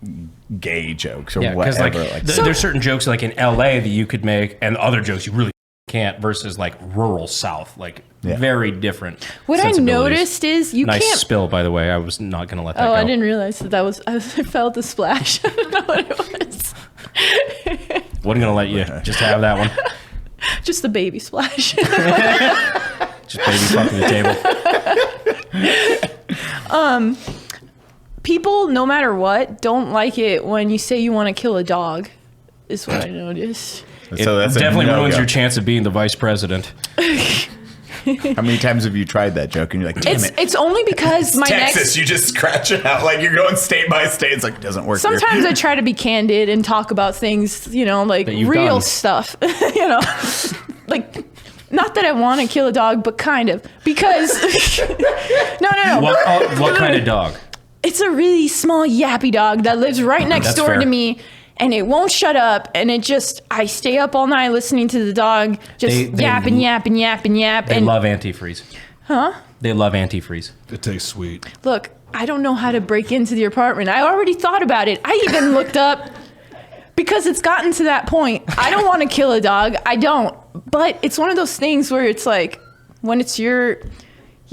gay jokes or whatever. There's certain jokes like in LA that you could make, and other jokes you really can't, versus like rural South, like very different. What I noticed is you nice can't spill, by the way. I was not going to let that go. Oh, I didn't realize that was. I felt the splash. I don't know what it was. Wasn't going to let you just have that one. Just the baby splash. Just baby fucking the table. People, no matter what, don't like it when you say you want to kill a dog. Is what I noticed. So that's definitely ruins your chance of being the vice president. How many times have you tried that joke and you're like, damn it? It's only because my Texas, you just scratch it out. Like, you're going state by state. It's like, it doesn't work. Sometimes I try to be candid and talk about things, you know, like real stuff, you know, like, not that I want to kill a dog, but kind of, because no. What kind of dog? It's a really small yappy dog that lives right next door to me. And it won't shut up, and I stay up all night listening to the dog just yap and yap and yap and yap. They love antifreeze. Huh? They love antifreeze. It tastes sweet. Look, I don't know how to break into the apartment. I already thought about it. I even looked up, because it's gotten to that point. I don't want to kill a dog. I don't. But it's one of those things where it's like, when it's you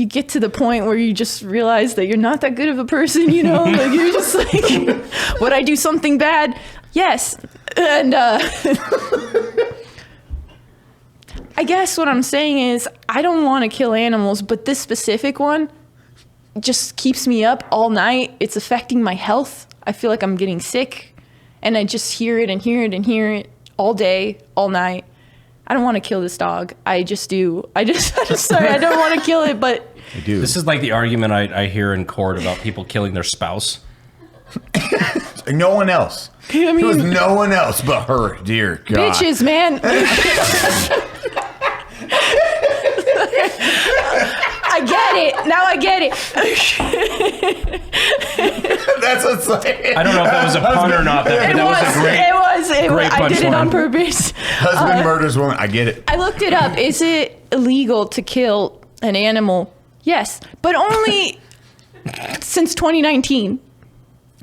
get to the point where you just realize that you're not that good of a person, you know? Like, you're just like, would I do something bad? Yes. And I guess what I'm saying is, I don't want to kill animals, but this specific one just keeps me up all night. It's affecting my health. I feel like I'm getting sick, and I just hear it and hear it and hear it all day, all night. I don't want to kill this dog. I just do. I'm sorry, I don't want to kill it, but I do. This is like the argument I hear in court about people killing their spouse. No one else. I mean, it was no one else but her, dear God. Bitches, man. I get it. Now I get it. That's what's like. I don't know if that was a pun or not. That was a great I did it on punchline. purpose. Husband murders woman. I get it. I looked it up. Is it illegal to kill an animal? Yes, but only since 2019.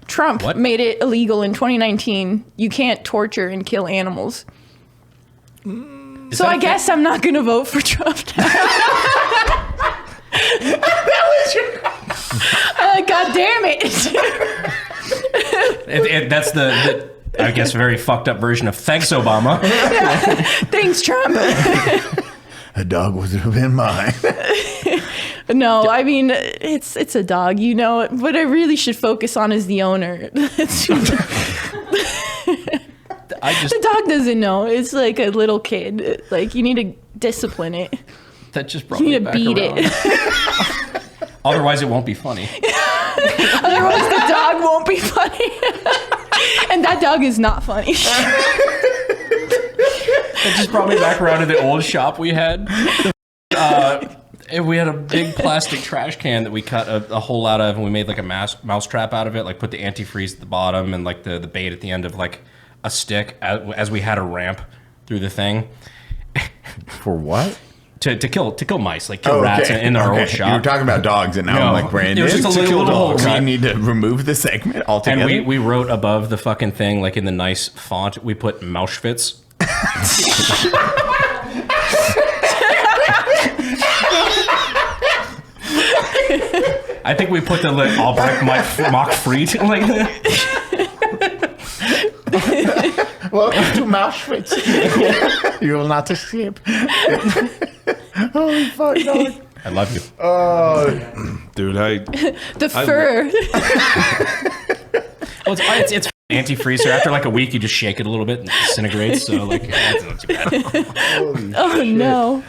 Trump made it illegal in 2019. You can't torture and kill animals. So I guess I'm not going to vote for Trump now. God damn it. That's the I guess very fucked up version of thanks, Obama. Yeah. Thanks, Trump. A dog would have been mine. No, I mean, it's a dog, you know. What I really should focus on is the owner. The dog doesn't know. It's like a little kid. Like, you need to discipline it. That just brought you me need to back beat around. it. Otherwise, it won't be funny. Otherwise, the dog won't be funny. And that dog is not funny. It just brought me back around to the old shop we had. We had a big plastic trash can that we cut a hole out of, and we made like a mouse trap out of it. Like put the antifreeze at the bottom and like the bait at the end of like a stick as we had a ramp through the thing. For what? To kill mice, like kill rats in our old shop. You were talking about dogs, and now I'm like, Brandon, it was just a little hole. We need to remove the segment altogether. And we wrote above the fucking thing, like in the nice font, we put Mauschwitz. I think we put the like Albrecht mock freed like that. Welcome to Mauschwitz. You will not escape. Holy fuck, dog. I love you. Oh, dude, the fur. Well, it's antifreeze. So after like a week, you just shake it a little bit and it disintegrates. So like, that's not too bad. Oh no.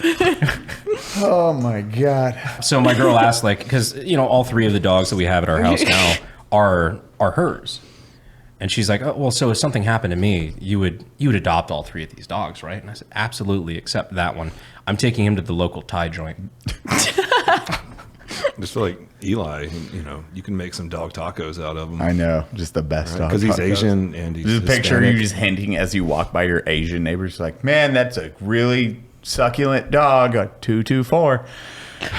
Oh my god. So my girl asked, like, because all 3 of the dogs that we have at our house now are hers. And she's like, oh, well, so if something happened to me, you would adopt all 3 of these dogs, right? And I said, absolutely, except that one. I'm taking him to the local Thai joint. I just feel like Eli, you can make some dog tacos out of him. I know, just the best dog. Because he's Asian and he's just picture you just hinting as you walk by your Asian neighbors, like, man, that's a really succulent dog. A 224.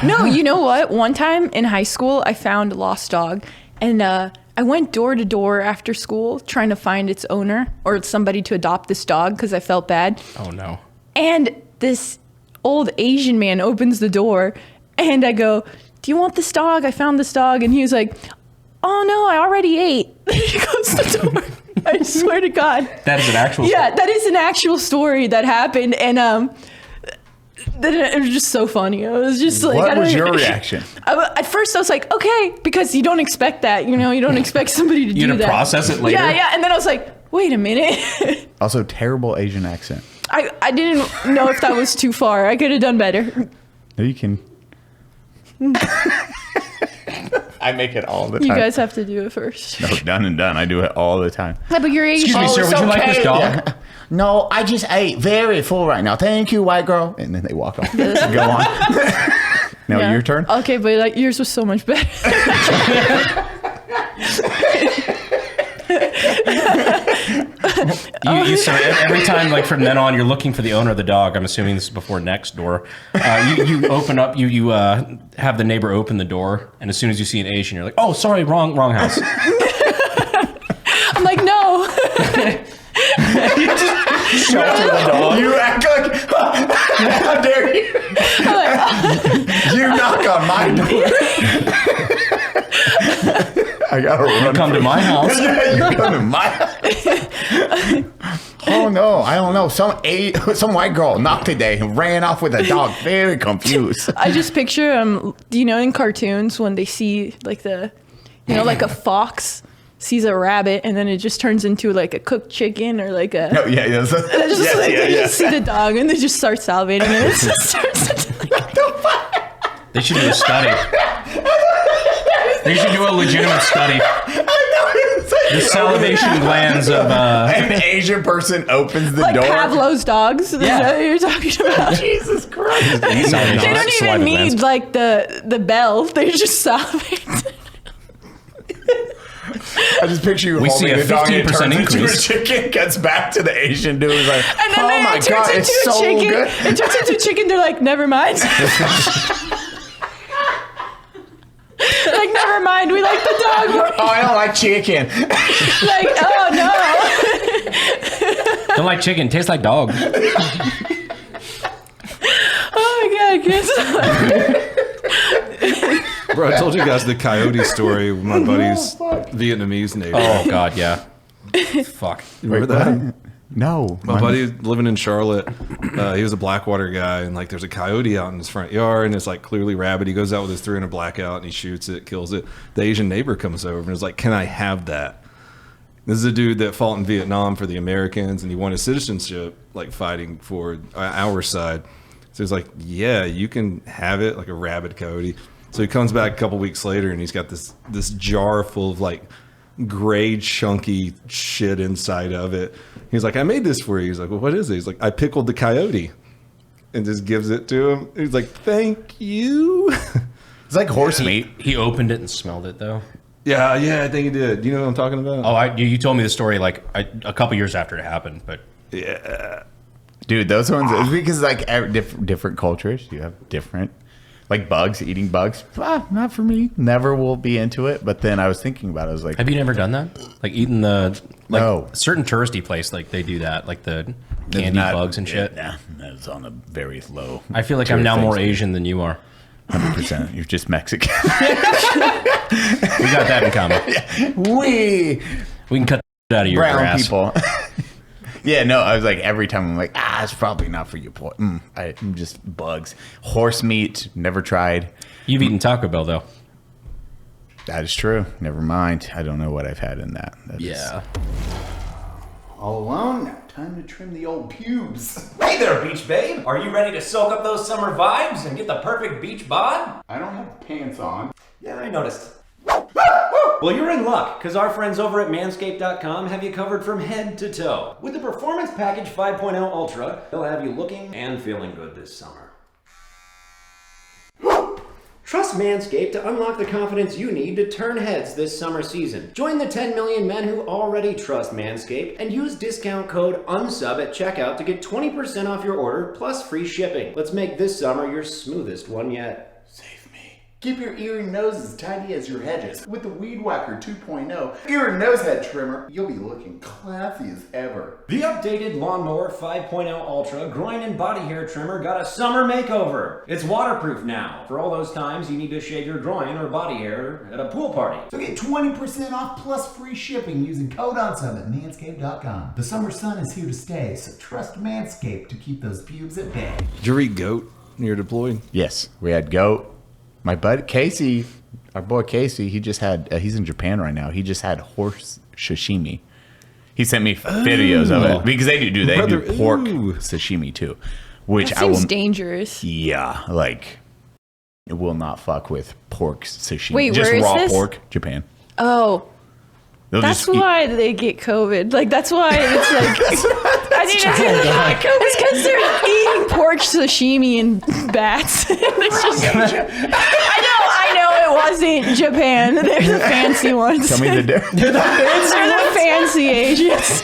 No, you know what? One time in high school, I found a lost dog, and I went door to door after school trying to find its owner or somebody to adopt this dog because I felt bad. Oh no! And this old Asian man opens the door, and I go, do you want this dog? I found this dog. And he was like, oh no, I already ate. He closed the door. I swear to God. That is an actual story. Yeah, that is an actual story that happened. And it was just so funny. I was just like, what was your reaction? At first I was like, okay, because you don't expect that. You don't expect somebody to do that. You to process it later? Yeah. And then I was like, wait a minute. Also, terrible Asian accent. I didn't know if that was too far. I could have done better. No, you can. I make it all the time. You guys have to do it first. No, done and done. I do it all the time. Yeah, but you're Asian. Excuse me, sir. Would you like this dog? Yeah. No, I just ate very full right now. Thank you, white girl. And then they walk off. Go on. Now your turn. Okay, but like yours was so much better. So every time, like from then on, you're looking for the owner of the dog. I'm assuming this is before next door. You open up, you have the neighbor open the door, and as soon as you see an Asian, you're like, oh, sorry, wrong house. I'm like, no. You just shelter the dog. You act like, how dare you? You knock on my door. I gotta run. You come to my house. Yeah, you come to my house. Oh no, I don't know. Some white girl knocked today and ran off with a dog. Very confused. I just picture in cartoons when they see like like a fox sees a rabbit and then it just turns into like a cooked chicken or like a. Oh yeah, yes. They just see the dog and they just start salivating and it just starts into like. They should do a study. They should do a legitimate study. The salivation glands of an Asian person opens the door. Like Pavlov's dogs. Yeah. Is that what you're talking about? Jesus Christ. They don't even need like the bell. They just salivate. I just picture you holding the dog and it turns into a chicken, gets back to the Asian dude, is like, and then oh my God, it's so chicken. good. It turns into a chicken, they're like, never mind. Like, never mind, we like the dog. Oh, I don't like chicken. Like, oh no. Don't like chicken, tastes like dog. Oh my God, I can't stop. Bro, I told you guys the coyote story with my buddy's Vietnamese neighbor. Oh God, yeah. Fuck. You remember that? No. My buddy living in Charlotte, he was a Blackwater guy, and like there's a coyote out in his front yard, and it's like clearly rabid. He goes out with his 300 blackout, and he shoots it, kills it. The Asian neighbor comes over and is like, "Can I have that?" This is a dude that fought in Vietnam for the Americans, and he won his citizenship, like fighting for our side. So he's like, "Yeah, you can have it, like a rabid coyote." So he comes back a couple weeks later, and he's got this jar full of like gray chunky shit inside of it. He's like, I made this for you. He's like, well, what is it? He's like, I pickled the coyote. and just gives it to him. He's like, "Thank you." It's like horse meat. He opened it and smelled it though. Yeah, I think he did. You know what I'm talking about? Oh, you told me the story like a couple years after it happened, but Yeah. Dude, those ones, it's because like different cultures, you have different, like bugs, eating bugs. Not for me. Never will be into it. But then I was thinking about it. I was like, have you never done that? Like eating the No. certain touristy place, like they do that, like the candy bugs and shit. Nah, that's on a very low. I feel like I'm now more Asian than you are. 100%. You're just Mexican. We got that in common. We can cut out of your brown grass. people. Yeah, no, I was like, every time I'm like, it's probably not for you, boy. I'm just bugs. Horse meat, never tried. You've eaten Taco Bell, though. That is true. Never mind. I don't know what I've had in that. Yeah. All alone? Now time to trim the old pubes. Hey there, beach babe. Are you ready to soak up those summer vibes and get the perfect beach bod? I don't have pants on. Yeah, I noticed. Well, you're in luck, because our friends over at MANSCAPED.com have you covered from head to toe. With the Performance Package 5.0 Ultra, they'll have you looking and feeling good this summer. Trust Manscaped to unlock the confidence you need to turn heads this summer season. Join the 10 million men who already trust Manscaped and use discount code UNSUB at checkout to get 20% off your order plus free shipping. Let's make this summer your smoothest one yet. Keep your ear and nose as tidy as your hedges. With the Weed Whacker 2.0 ear and nose head trimmer, you'll be looking classy as ever. The updated Lawnmower 5.0 Ultra groin and body hair trimmer got a summer makeover. It's waterproof now for all those times you need to shave your groin or body hair at a pool party. So get 20% off plus free shipping using code UNSUB at manscaped.com. The summer sun is here to stay, so trust Manscaped to keep those pubes at bay. Did you eat goat when you were deployed? Yes, we had goat. My bud Casey, our boy Casey, he just had, he's in Japan right now. He just had horse sashimi. He sent me videos of it because they do pork sashimi too, which That seems dangerous. Yeah, like it will not fuck with pork sashimi. Wait, just where is raw this? pork, Japan. Oh, They'll that's just eat- why they get COVID. Like, that's why it's like, I think it's because they're eating pork sashimi and bats. It's just, I know it wasn't Japan. They're the fancy ones. Tell me the difference. They're the fancy Asians.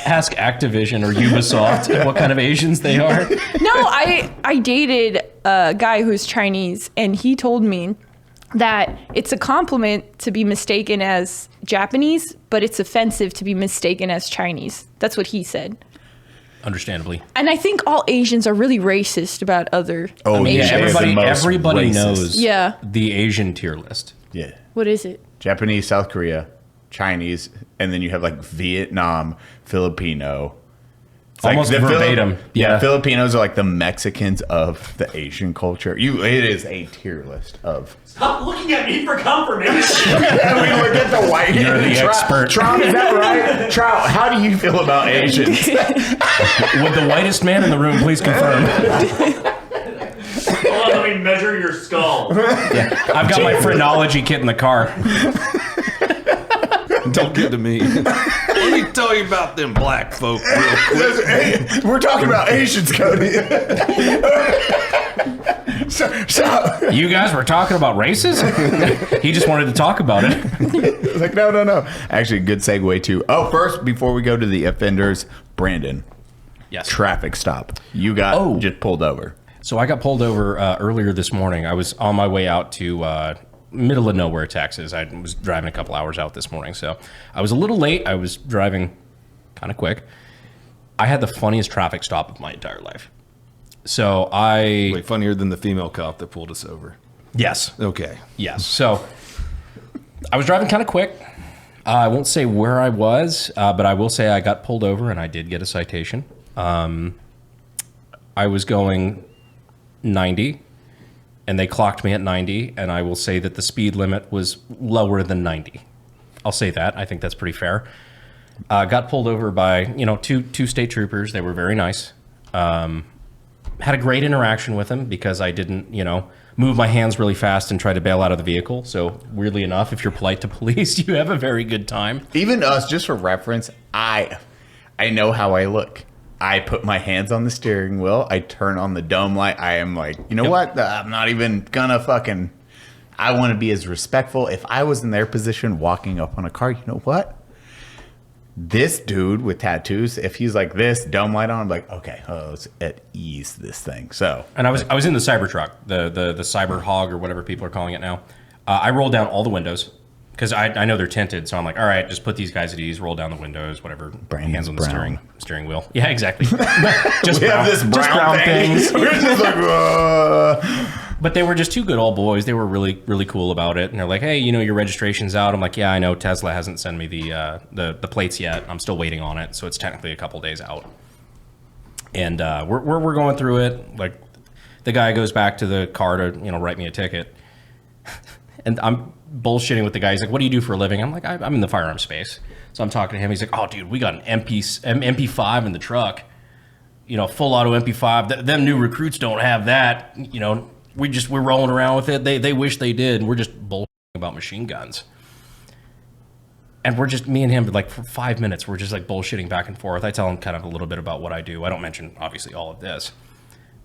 Ask Activision or Ubisoft what kind of Asians they are. No, I dated a guy who's Chinese, and he told me that it's a compliment to be mistaken as Japanese, but it's offensive to be mistaken as Chinese. That's what he said. Understandably. And I think all Asians are really racist about other Asians. Everybody knows Yeah. the Asian tier list. Yeah. What is it? Japanese, South Korea, Chinese, and then you have like Vietnam, Filipino. It's Almost like verbatim. Yeah. Filipinos are like the Mexicans of the Asian culture. It is a tier list of. Stop looking at me for confirmation. And we look at the white. You're the expert. Trout, is that right? Trout, how do you feel about Asians? Would the whitest man in the room please confirm? Hold on, let me measure your skull. Yeah. I've got my phrenology kit in the car. Don't get to me. Let me tell you about them black folk real quick. Hey, we're talking about Asians, Cody. So, You guys were talking about races? He just wanted to talk about it. like, no. Actually, good segue too. Oh, first, before we go to the offenders, Brandon. Yes. Traffic stop. You got just pulled over. So I got pulled over earlier this morning. I was on my way out to middle of nowhere, Texas. I was driving a couple hours out this morning, so I was a little late. I was driving kind of quick. I had the funniest traffic stop of my entire life. So Wait, funnier than the female cop that pulled us over. Yes. Okay. Yes. So I was driving kind of quick. I won't say where I was, but I will say I got pulled over and I did get a citation. I was going 90 and they clocked me at 90, and I will say that the speed limit was lower than 90. I'll say that. I think that's pretty fair. Got pulled over by, two state troopers. They were very nice. Had a great interaction with them because I didn't, move my hands really fast and try to bail out of the vehicle. So weirdly enough, if you're polite to police, you have a very good time. Even us, just for reference, I know how I look. I put my hands on the steering wheel. I turn on the dome light. I am like, you know what? I'm not even gonna fucking. I want to be as respectful. If I was in their position walking up on a car, you know what? This dude with tattoos, if he's like this, dome light on, I'm like, okay, let's at ease this thing. So, and I was in the Cybertruck, the Cyber Hog or whatever people are calling it now. I rolled down all the windows because I know they're tinted, so I'm like, all right, just put these guys at ease, roll down the windows, whatever. Hands on the steering wheel. Yeah, exactly. Just brown, have this brown things. We're just like, But they were just two good old boys. They were really, really cool about it. And they're like, hey, you know, your registration's out. I'm like, yeah, I know. Tesla hasn't sent me the plates yet. I'm still waiting on it. So it's technically a couple days out. And we're going through it. Like, the guy goes back to the car to, you know, write me a ticket. And I'm bullshitting with the guy. He's like, what do you do for a living? I'm like, I'm in the firearm space. So I'm talking to him. He's like, oh, dude, we got an MP5 in the truck. You know, full auto MP5. Them new recruits don't have that, you know. We're rolling around with it. They wish they did. We're just bullshitting about machine guns. And we're just, me and him, like for 5 minutes, we're just like bullshitting back and forth. I tell him kind of a little bit about what I do. I don't mention, obviously, all of this.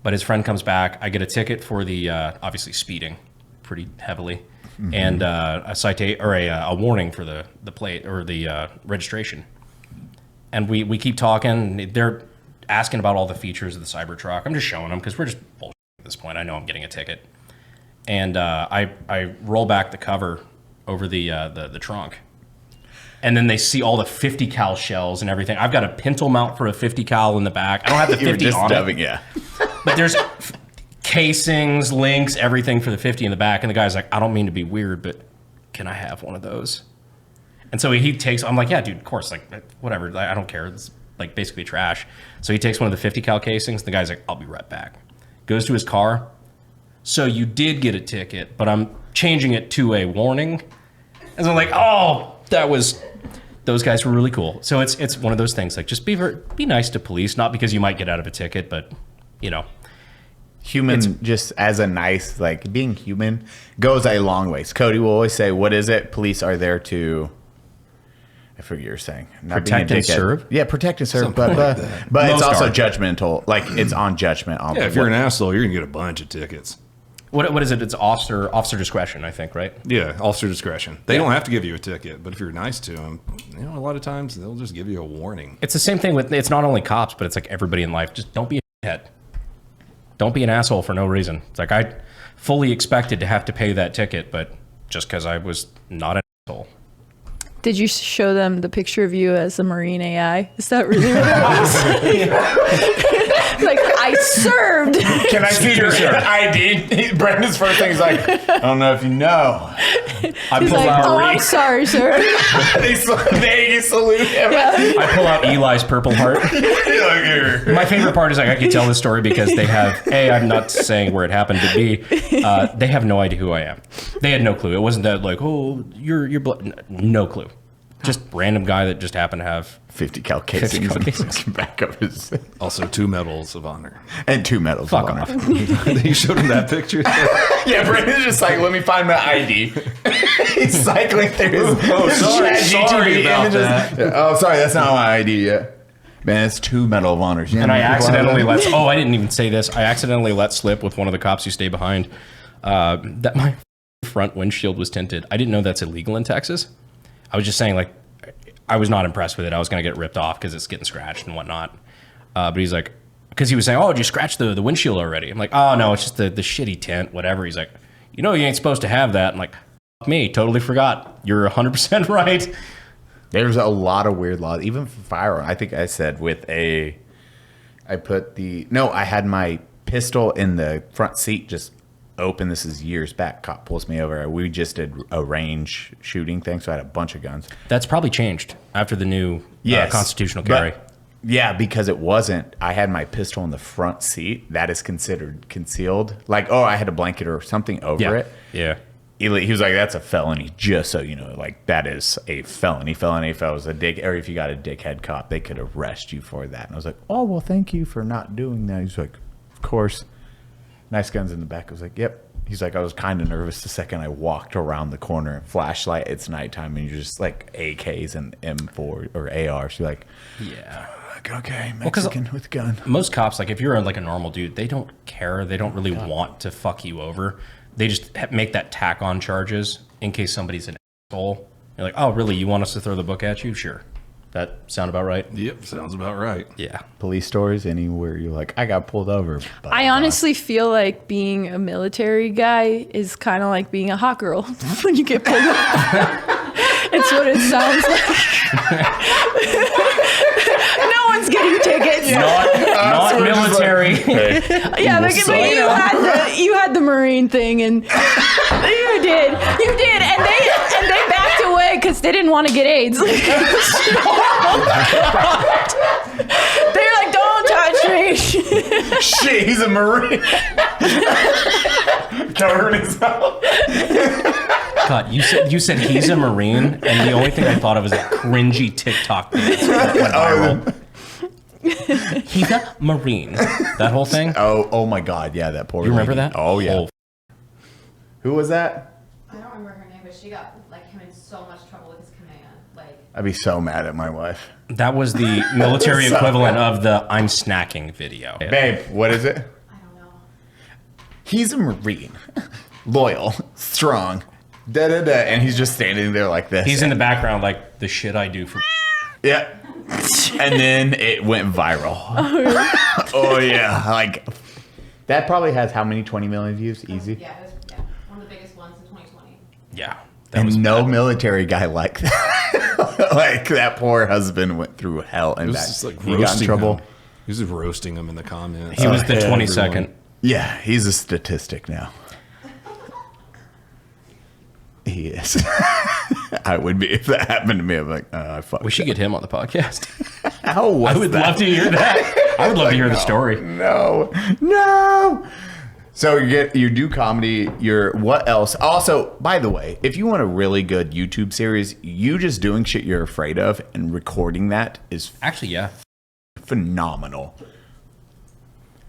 But his friend comes back. I get a ticket for the, obviously, speeding pretty heavily. Mm-hmm. And a warning for the plate or the registration. And we keep talking. They're asking about all the features of the Cybertruck. I'm just showing them because we're just bullshitting. At this point, I know I'm getting a ticket, and I roll back the cover over the trunk, and then they see all the 50 cal shells and everything. I've got a pintle mount for a 50 cal in the back. I don't have the 50 on it, yeah. But there's casings, links, everything for the 50 in the back. And the guy's like, I don't mean to be weird, but can I have one of those? And so he takes. I'm like, yeah, dude, of course, like whatever. I don't care. It's like basically trash. So he takes one of the 50 cal casings. The guy's like, I'll be right back. Goes to his car. So you did get a ticket, but I'm changing it to a warning. And so I'm like, oh, those guys were really cool. So it's one of those things, like just be nice to police, not because you might get out of a ticket, but you know. Human, just as a nice, like being human goes a long ways. Cody will always say, what is it? Police are there to, I forget what you're saying. Not protect and serve? Yeah, protect and serve. But it's also judgmental. Like, it's on judgment. Yeah, if you're an asshole, you're going to get a bunch of tickets. What is it? It's officer discretion, I think, right? Yeah, officer discretion. They don't have to give you a ticket, but if you're nice to them, you know, a lot of times they'll just give you a warning. It's the same thing with, it's not only cops, but it's like everybody in life. Just don't be a head. Don't be an asshole for no reason. It's like I fully expected to have to pay that ticket, but just because I was not an asshole. Did you show them the picture of you as a Marine AI? Is that really what it was? Like, I served. Can I see your ID? Brandon's first thing is like, I don't know if you know. He's like, I'm sorry, sir. They salute him. Yeah. I pull out Eli's Purple Heart. My favorite part is like I can tell this story because they have, A, I'm not saying where it happened, but B, they have no idea who I am. They had no clue. It wasn't that like, oh, you're no clue. Just random guy that just happened to have 50 cal casings on the back of his. Also 2 medals of honor. And 2 medals Fuck of off. honor. You showed him that picture? Yeah, Brandon's just like, let me find my ID. He's cycling through his sorry about that. Oh, sorry, that's not my ID yet. Man, it's 2 Medal of Honors. And I accidentally I didn't even say this. I accidentally let slip with one of the cops who stayed behind that my front windshield was tinted. I didn't know that's illegal in Texas. I was just saying, like, I was not impressed with it. I was going to get ripped off because it's getting scratched and whatnot. But he's like, because he was saying, oh, did you scratch the windshield already? I'm like, oh, no, it's just the shitty tint, whatever. He's like, you know, you ain't supposed to have that. I'm like, fuck me, totally forgot. You're 100% right. There's a lot of weird laws, even for firearm. I think I said I had my pistol in the front seat just open. This is years back. Cop pulls me over. We just did a range shooting thing, so I had a bunch of guns. That's probably changed after the new constitutional carry. Yeah, because it wasn't. I had my pistol in the front seat. That is considered concealed. Like, I had a blanket or something over it. Yeah. He was like, that's a felony, just so you know. Like, that is a felony. If I was a dick, or if you got a dickhead cop, they could arrest you for that. And I was like, oh, well, thank you for not doing that. He's like, of course. Nice guns in the back. I was like, yep. He's like, I was kind of nervous the second I walked around the corner. Flashlight, it's nighttime, and you're just like AKs and M4 or ARs. You're like, yeah. like, okay, Mexican with gun. Most cops, like if you're like a normal dude, they don't care. They don't really want to fuck you over. They just make that tack on charges in case somebody's an asshole. You're like, oh, really? You want us to throw the book at you? Sure. That sound about right? Yep, sounds about right. Yeah. Police stories, anywhere you're like, I got pulled over. I honestly feel like being a military guy is kind of like being a hot girl when you get pulled over. It's what it sounds like. No one's getting tickets. Not military. Yeah, but you had the Marine thing, and you did, and they backed away because they didn't want to get AIDS. They're like, don't touch me. Shit, he's a Marine. Covering his mouth. God, you said he's a Marine, and the only thing I thought of was that cringy TikTok dance that went viral. He's a Marine. That whole thing. Oh my God, yeah, that poor. You remember lady. that? Oh yeah. Who was that? I don't remember her name, but she got like him in so much trouble with his command. Like, I'd be so mad at my wife. That was the military equivalent of the "I'm snacking" video. Babe, what is it? I don't know. He's a Marine, loyal, strong, and he's just standing there like this. He's in the background like the shit I do for. Yeah. And then it went viral. Oh yeah, like that probably has how many 20 million views? Easy. Yeah, it was one of the biggest ones in 2020. Yeah. And no military guy liked that. Like that poor husband went through hell and back. Just like He got in trouble. Him. He was just roasting him in the comments. He was the 22nd. Yeah, he's a statistic now. He is. I would be if that happened to me. I'm like, I fucked. We should get him on the podcast. How was I would love to hear that. I would love to hear the story. No. So you do comedy. What else? Also, by the way, if you want a really good YouTube series, you just doing shit you're afraid of and recording that is actually phenomenal.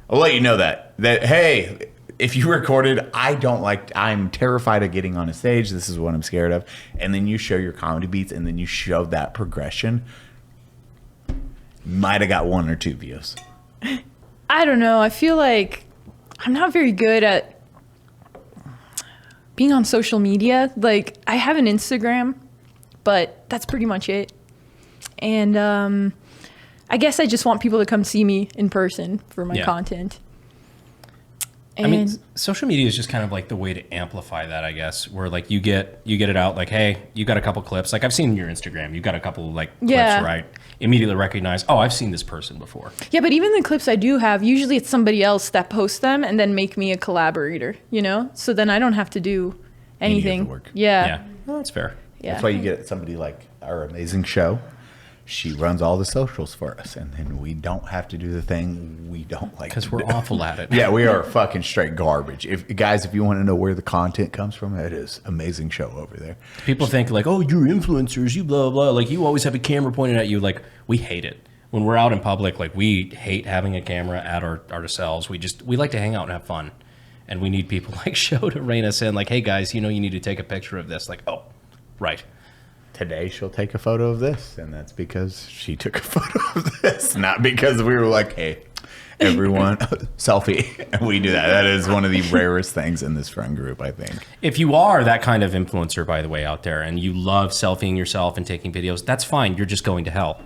I'll let you know that hey, if you recorded, I'm terrified of getting on a stage. This is what I'm scared of. And then you show your comedy beats and then you show that progression. Might have got 1 or 2 views. I don't know. I feel like I'm not very good at being on social media. Like, I have an Instagram, but that's pretty much it. And I guess I just want people to come see me in person for my content. And I mean, social media is just kind of like the way to amplify that, I guess, where like you get it out like, hey, you got a couple clips. Like I've seen your Instagram. You got a couple like clips, right? Immediately recognize, oh, I've seen this person before. Yeah, but even the clips I do have, usually it's somebody else that posts them and then make me a collaborator, you know? So then I don't have to do anything. Any of the work. Yeah. Well, that's fair. Yeah. That's why you get somebody like our amazing show. She runs all the socials for us, and then we don't have to do the thing we don't like. Because we're awful at it. Yeah, we are fucking straight garbage. If you want to know where the content comes from, it is amazing show over there. People think like, oh, you're influencers, you blah, blah. Like you always have a camera pointed at you. Like we hate it. When we're out in public, like we hate having a camera at ourselves. We like to hang out and have fun. And we need people like Show to rein us in. Like, hey guys, you need to take a picture of this. Like, oh, right. Today she'll take a photo of this, and that's because she took a photo of this, not because we were like, hey, everyone, selfie. And we do that. That is one of the rarest things in this friend group, I think. If you are that kind of influencer, by the way, out there, and you love selfieing yourself and taking videos, that's fine. You're just going to hell.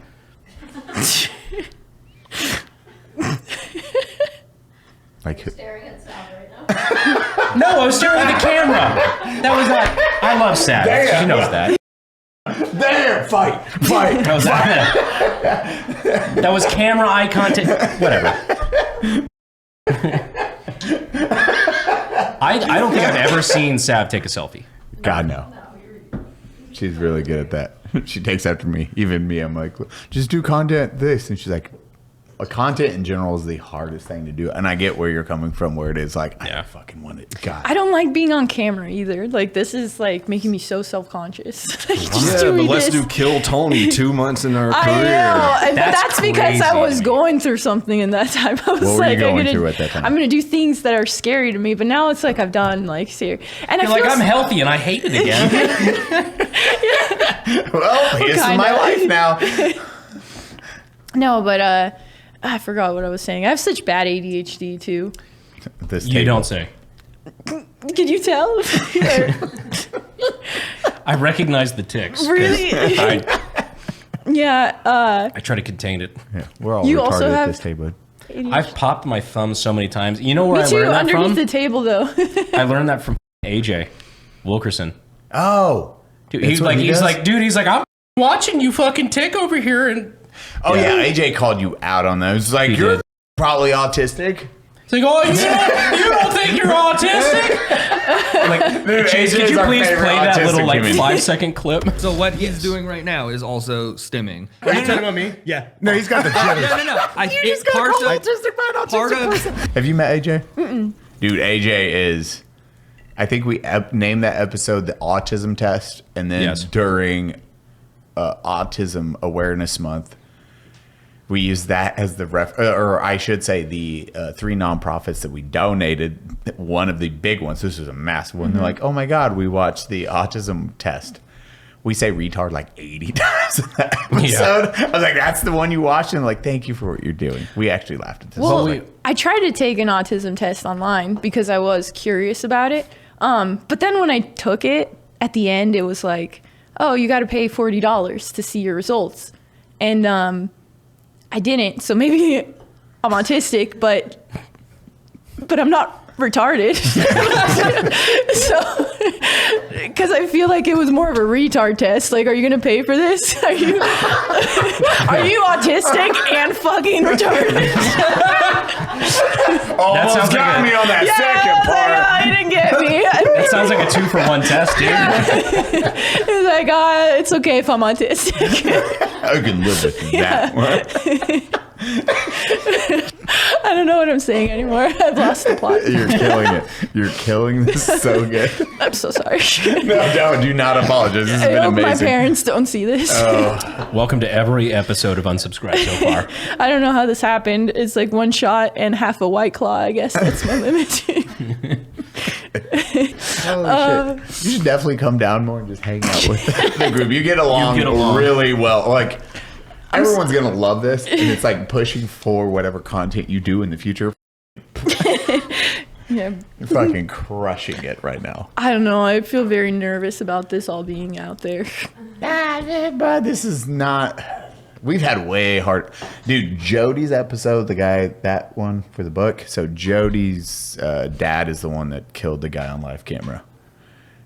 Like, Staring at Sal right now. No, I was staring at the camera. That was not. I love Sad. She knows that. there, fight. That was camera eye contact. Whatever. I don't think I've ever seen Sav take a selfie. God, no. She's really good at that. She takes after me. Even me, I'm like, just do content this. And she's like, content in general is the hardest thing to do. And I get where you're coming from, where it is like, I don't fucking want it. God. I don't like being on camera either. Like, this is like making me so self-conscious. Like, but let's do Kill Tony 2 months in our career. I know. But that's because I was crazy. going through something in that time. I was What were like, you going through at that time? I'm going to do things that are scary to me. But now it's like I've done like serious. And You're like, I'm healthy and I hate it again. Well, this is my life now. No, but I forgot what I was saying. I have such bad ADHD too. You don't say. Can you tell? I recognize the tics. Really? Yeah. I try to contain it. Yeah, we're all You retarded also at have this table. ADHD. I've popped my thumb so many times. You know where Me I too, learned that underneath from? the table though. I learned that from AJ Wilkerson. Oh. Dude, he's like, I'm watching you fucking tick over here, and yeah, AJ called you out on those. He's like, you're probably autistic. it's like, oh, you don't think you're autistic? Like, Chase, could you please play that little like 5-second clip? So what he's doing right now is also stimming. Are you talking about me? Yeah. No, he's got the jitters. No. You just got called autistic by an autistic person. Have you met AJ? Mm-mm. Dude, AJ is... I think we named that episode the Autism Test, and then during Autism Awareness Month, we used that as the or I should say the 3 nonprofits that we donated. One of the big ones. This was a massive one. They're like, "Oh my God, we watched the Autism Test." We say retard like 80 times in that episode. I was like, "That's the one you watched," and like, "Thank you for what you're doing." We actually laughed at this. Well, I tried to take an autism test online because I was curious about it. But then when I took it, at the end, it was like, oh, you got to pay $40 to see your results. And I didn't. So maybe I'm autistic, but I'm not retarded. So, because I feel like it was more of a retard test. Like, are you going to pay for this? Are you autistic and fucking retarded? Almost got me on that second part. Like, you didn't get me. That sounds like a 2-for-1 test, dude. It's like, it's okay if I'm autistic. I can live with that. I don't know what I'm saying anymore. I've lost the plot. You're killing it. You're killing this so good. I'm so sorry. No, do not apologize. This has been amazing. My parents don't see this. Welcome to every episode of Unsubscribe so far. I don't know how this happened. It's like 1 shot and half a White Claw, I guess. That's my limit. Holy shit. You should definitely come down more and just hang out with the group. You get along really well. Like, everyone's going to love this. And it's like pushing for whatever content you do in the future. Yeah. You're fucking crushing it right now. I don't know. I feel very nervous about this all being out there. But this is not... We've had way hard... Dude, Jody's episode, the guy, that one for the book. So Jody's dad is the one that killed the guy on live camera.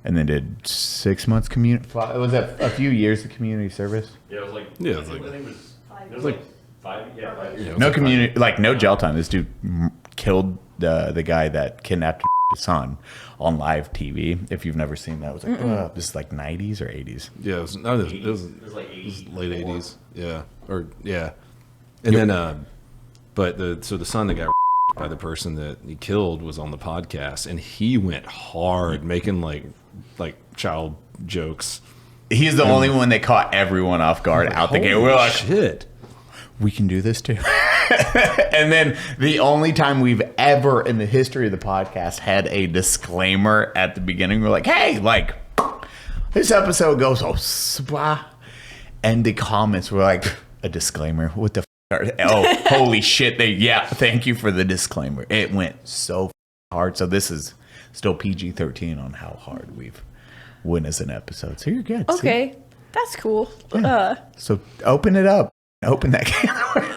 And then did 6 months community... Was that a few years of community service? Yeah, it was like... Yeah, I think it was like 5 years. No community... Like, no jail time. This dude killed the guy that kidnapped his son on live TV. If you've never seen that, it was like, this is like 90s or 80s? Yeah, it was like late 80s. Yeah. And then, but the son that got by the person that he killed was on the podcast, and he went hard making like child jokes. He's the only one that caught everyone off guard out the gate. We're like, shit. We can do this too. And then the only time we've ever in the history of the podcast had a disclaimer at the beginning, we're like, hey, like, this episode goes, and the comments were like, a disclaimer? What the holy shit. Thank you for the disclaimer. It went so hard. So this is still PG-13 on how hard we've went as an episode. So you're good. Okay. See? That's cool. Yeah. So open it up. Open that camera.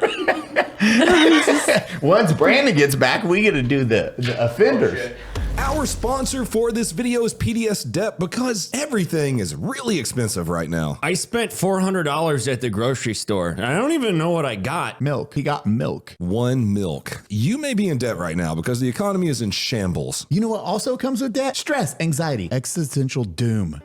Once Brandon gets back, we get to do the offenders. Our sponsor for this video is PDS Dep, because everything is really expensive right now. I spent $400 at the grocery store, and I don't even know what I got. Milk. He got milk. One milk. You may be in debt right now because the economy is in shambles. You know what also comes with debt? Stress, anxiety, existential doom.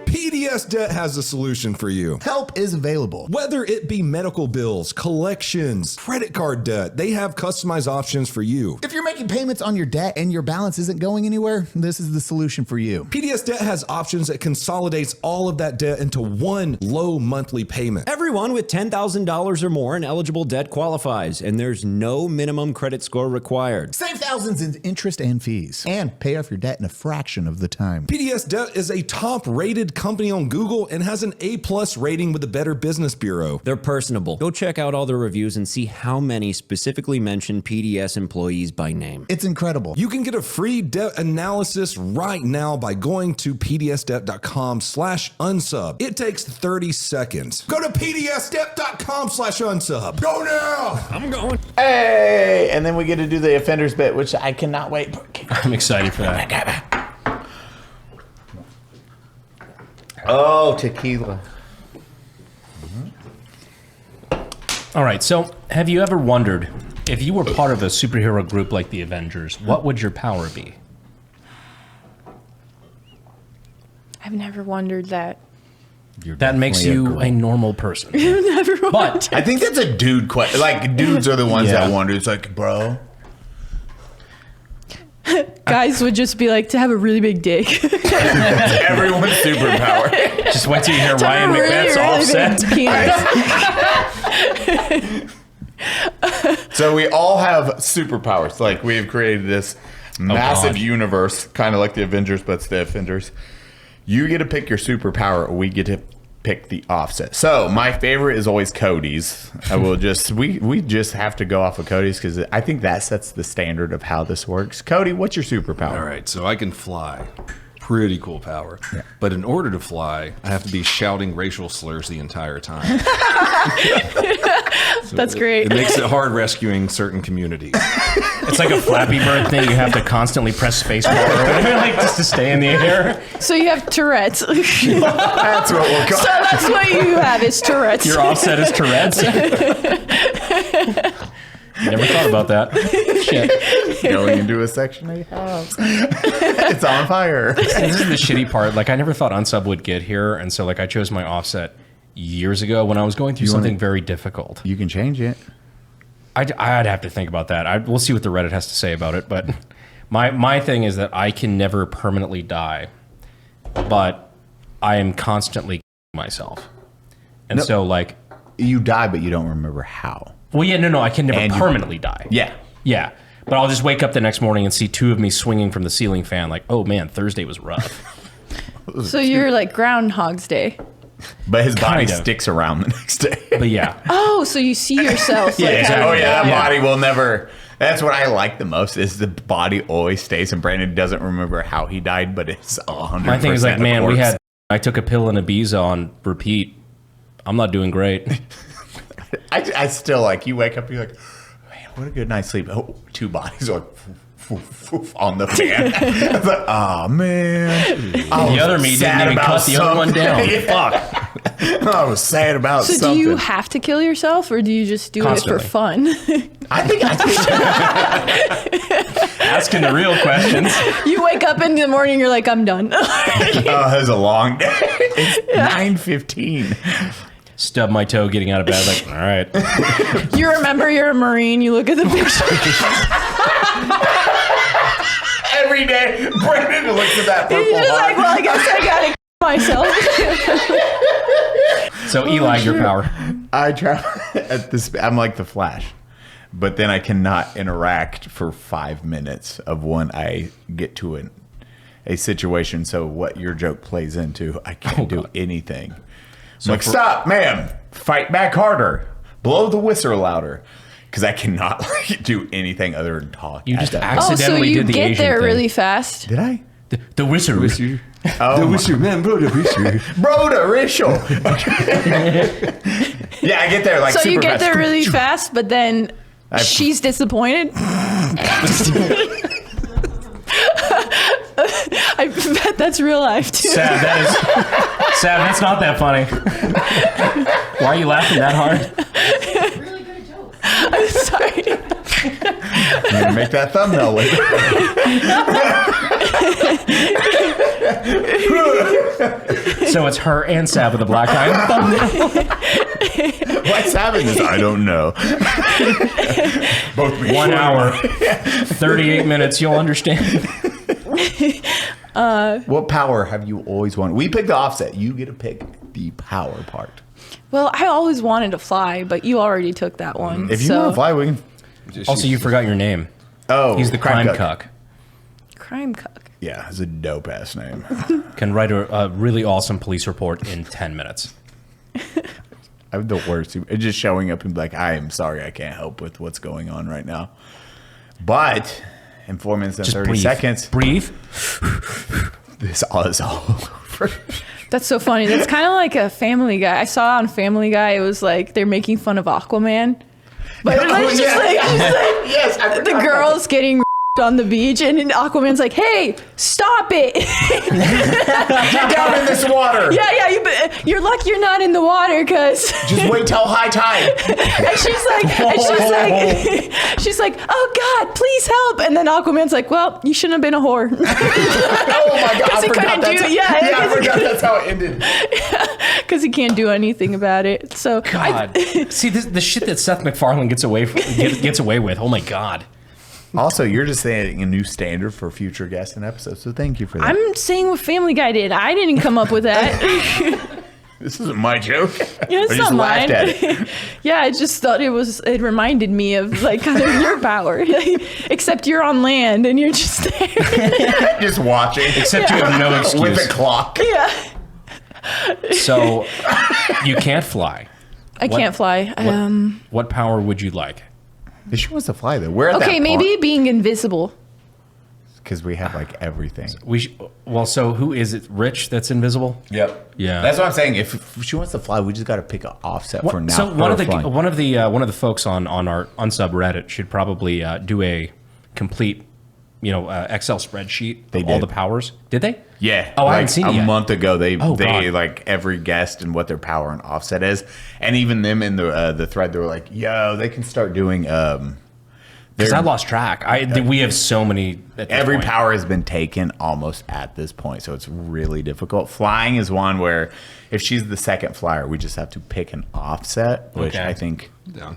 PDS Debt has a solution for you. Help is available. Whether it be medical bills, collections, credit card debt, they have customized options for you. If you're making payments on your debt and your balance isn't going anywhere, this is the solution for you. PDS Debt has options that consolidates all of that debt into one low monthly payment. Everyone with $10,000 or more in eligible debt qualifies, and there's no minimum credit score required. Save thousands in interest and fees, and pay off your debt in a fraction of the time. PDS Debt is a top-rated company-owned on Google and has an A+ rating with the Better Business Bureau. They're personable. Go check out all the reviews and see how many specifically mention PDS employees by name. It's incredible. You can get a free debt analysis right now by going to pdsdebt.com/unsub. It takes 30 seconds. Go to pdsdebt.com/unsub. Go now! I'm going. Hey, and then we get to do the offenders bit, which I cannot wait. I'm excited for that. Oh, tequila. All right, so have you ever wondered if you were part of a superhero group like the Avengers, what would your power be? I've never wondered that. That makes you a normal person. I've never wondered. But I think that's a dude question. Like, dudes are the ones that wonder. It's like, bro. Guys would just be like, to have a really big dick. That's everyone's superpower. Just wait till you hear Ryan McMahon's offset. So we all have superpowers. Like, we have created this massive universe, kind of like the Avengers, but it's the Offenders. You get to pick your superpower, or we get to pick the offset. So my favorite is always Cody's. I will just we just have to go off of Cody's because I think that sets the standard of how this works. Cody, what's your superpower? All right, so I can fly. Pretty cool power. Yeah. But in order to fly, I have to be shouting racial slurs the entire time. So that's great. It makes it hard rescuing certain communities. It's like a Flappy Bird thing. You have to constantly press space bar or whatever, like just to stay in the air. So you have Tourette's. That's what we'll call. So that's what you have is Tourette's. Your offset is Tourette's. Never thought about that. Shit. Going into a Section 8 house. It's on fire. This is the shitty part. Like, I never thought Unsub would get here, and so like I chose my offset years ago when I was going through something very difficult. You can change it. I'd have to think about that. We'll see what the Reddit has to say about it. But my thing is that I can never permanently die, but I am constantly myself, and so like you die, but you don't remember how. Well, yeah, no, I can never permanently die. Yeah. Yeah. But I'll just wake up the next morning and see two of me swinging from the ceiling fan like, oh man, Thursday was rough. So you're like Groundhog's Day. But his body sticks around the next day. But yeah. Oh, so you see yourself. Yeah, like, exactly. Oh yeah, that body will never... That's what I like the most is the body always stays, and Brandon doesn't remember how he died, but it's 100%. My thing is like, man, I took a pill and Ibiza on repeat. I'm not doing great. I still like, you wake up, you're like, man, what a good night's sleep. Oh, two bodies are like on the fan. I was like, oh man. The other me didn't even cut the other one down. Fuck. I was sad about something. So do you have to kill yourself, or do you just do it for fun? I think asking the real questions. You wake up in the morning, you're like, I'm done. It was a long day. It's 9:15. Stub my toe getting out of bed, like, all right. You remember you're a Marine, you look at the picture. Every day, Brandon looks at that purple He's just heart. like, well, I guess I gotta myself. So Eli, your power. I try at this. I'm like the Flash, but then I cannot interact for 5 minutes of when I get to a situation. So what your joke plays into, I can't do anything. So like, stop, ma'am, fight back harder, blow the whistle louder, because I cannot like do anything other than talk. You just accidentally did the Asian thing. So you get there really fast. Did I? The whistle. Oh, the whistle, man, bro, the whistle. Bro, the whistle. Yeah, I get there like so super you get fast. there really fast, but then she's disappointed. I bet that's real life too. Sad, that's not that funny. Why are you laughing that hard? Really good joke. I'm sorry. I'm gonna make that thumbnail later. So it's her and Sab with a black eye on the thumbnail. What's happening is I don't know. Both 1 hour, 38 minutes. You'll understand. What power have you always wanted? We picked the offset. You get to pick the power part. Well, I always wanted to fly, but you already took that one. If you want to fly, we can. Also, you forgot your name. Oh, he's the crime cuck. Crime cuck. Yeah, it's a dope ass name. Can write a really awesome police report in 10 minutes. I'm the worst. Just showing up and be like, I am sorry, I can't help with what's going on right now. But in 4 minutes and 30 seconds, breathe. This all is all over. That's so funny. That's kind of like a Family Guy. I saw on Family Guy, it was like they're making fun of Aquaman. But yes, I the girl's getting on the beach, and Aquaman's like, "Hey, stop it! Get down in this water." Yeah. You're lucky you're not in the water, cause just wait till high tide. And she's like, "Oh God, please help!" And then Aquaman's like, "Well, you shouldn't have been a whore." Oh my God, I forgot that's how it ended. Because he can't do anything about it. So God, see the shit that Seth MacFarlane gets away with. Oh my God. Also, you're just setting a new standard for future guests and episodes, so thank you for that. I'm saying what Family Guy did. I didn't come up with that. This isn't my joke. Yeah, it's not mine. Yeah, I just thought it reminded me of like kind of your power. Except you're on land and you're just there. Just watching. Except you have no excuse. With a clock. Yeah. So, you can't fly. I can't fly. What power would you like? She wants to fly though. We're at that maybe part. being invisible. Because we have like everything. So who is it? Rich that's invisible? Yep. Yeah. That's what I'm saying. If she wants to fly, we just got to pick an offset for now. So one of the folks on our subreddit should probably do a complete, Excel spreadsheet of all the powers. Did they? Yeah. Oh, I haven't seen it yet. A month ago, they God. like every guest and what their power and offset is, and even them in the thread, they were like, "Yo, they can start doing." Because I lost track. We have so many. Every power has been taken almost at this point, so it's really difficult. Flying is one where if she's the second flyer, we just have to pick an offset, which I think. Yeah.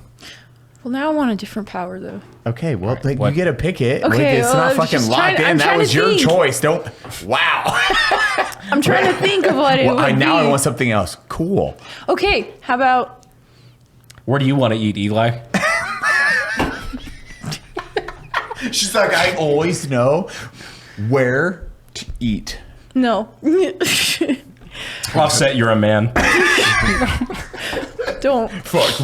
Well, now I want a different power, though. Okay, well, you get to pick it. Okay, it's not fucking locked in. That was your choice. Don't. Wow. I'm trying to think of what it would be. Now I want something else. Cool. Okay, how about... Where do you want to eat, Eli? She's like, I always know where to eat. No. Offset, you're a man. Don't. Fuck.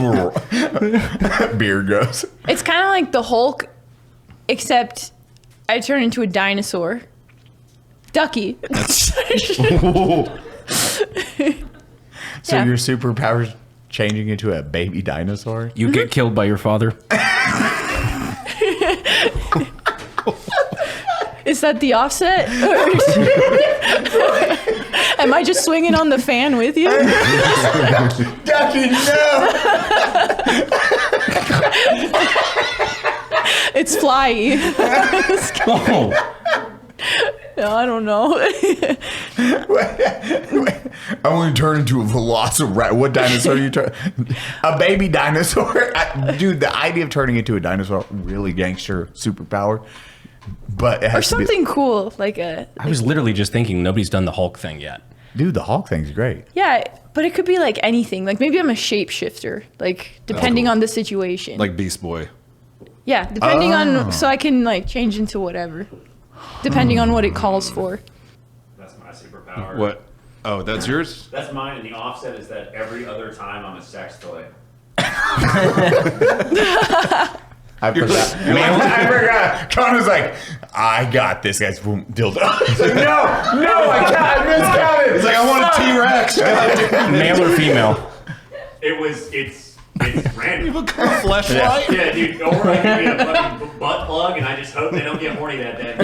Beard goes. It's kind of like the Hulk, except I turn into a dinosaur. Ducky. So your superpower's changing into a baby dinosaur? You get killed by your father? Is that the offset? Am I just swinging on the fan with you? Ducky, no! It's flyy. No, I don't know. I want to turn into a velociraptor. What dinosaur are you turning? A baby dinosaur? Dude, the idea of turning into a dinosaur, really gangster superpower. But it has or something cool, like a... I was literally just thinking nobody's done the Hulk thing yet. Dude, the Hulk thing's great. Yeah, but it could be like anything. Like maybe I'm a shapeshifter, like depending on the situation. Like Beast Boy. Yeah, depending on... So I can like change into whatever. Depending on what it calls for. That's my superpower. What? Oh, that's yours? That's mine, and the offset is that every other time I'm a sex toy. I forgot. I forgot. Connor's like, I got this guy's dildo. He's like, no, I miscounted. He's like, I want a T-Rex. Male or female? It's random. You become a fleshlight? Yeah, dude. Or I can be a fucking butt plug, and I just hope they don't get horny that day.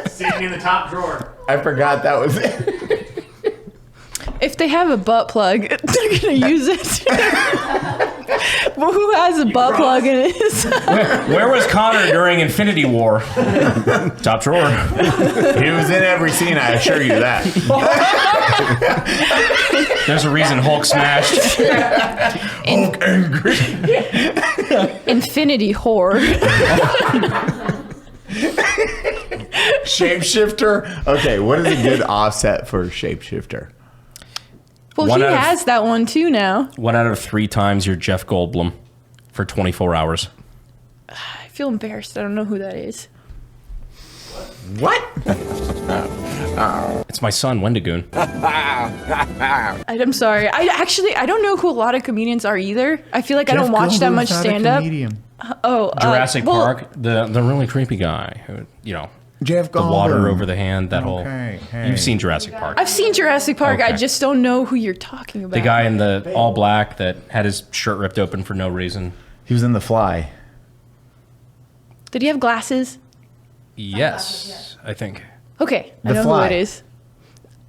Sitting in the top drawer. I forgot that was it. If they have a butt plug, they're gonna use it. Well, who has a butt plug in it? Where was Connor during Infinity War? Top drawer. He was in every scene, I assure you that. There's a reason Hulk smashed. Hulk angry. Infinity whore. Shapeshifter? Okay, what is a good offset for shapeshifter? Well, he has that one too now. 1 out of 3 times you're Jeff Goldblum for 24 hours. I feel embarrassed. I don't know who that is. What? It's my son, Wendigoon. I'm sorry. I don't know who a lot of comedians are either. I feel like I don't watch that much stand-up. Jurassic Park, the really creepy guy who, Jeff the water Goldblum. over the hand, that whole... You've seen Jurassic Park. I've seen Jurassic Park. Okay. I just don't know who you're talking about. The guy in the all black that had his shirt ripped open for no reason. He was in The Fly. Did he have glasses? Yes, I think. Okay, I The know Fly. who it is.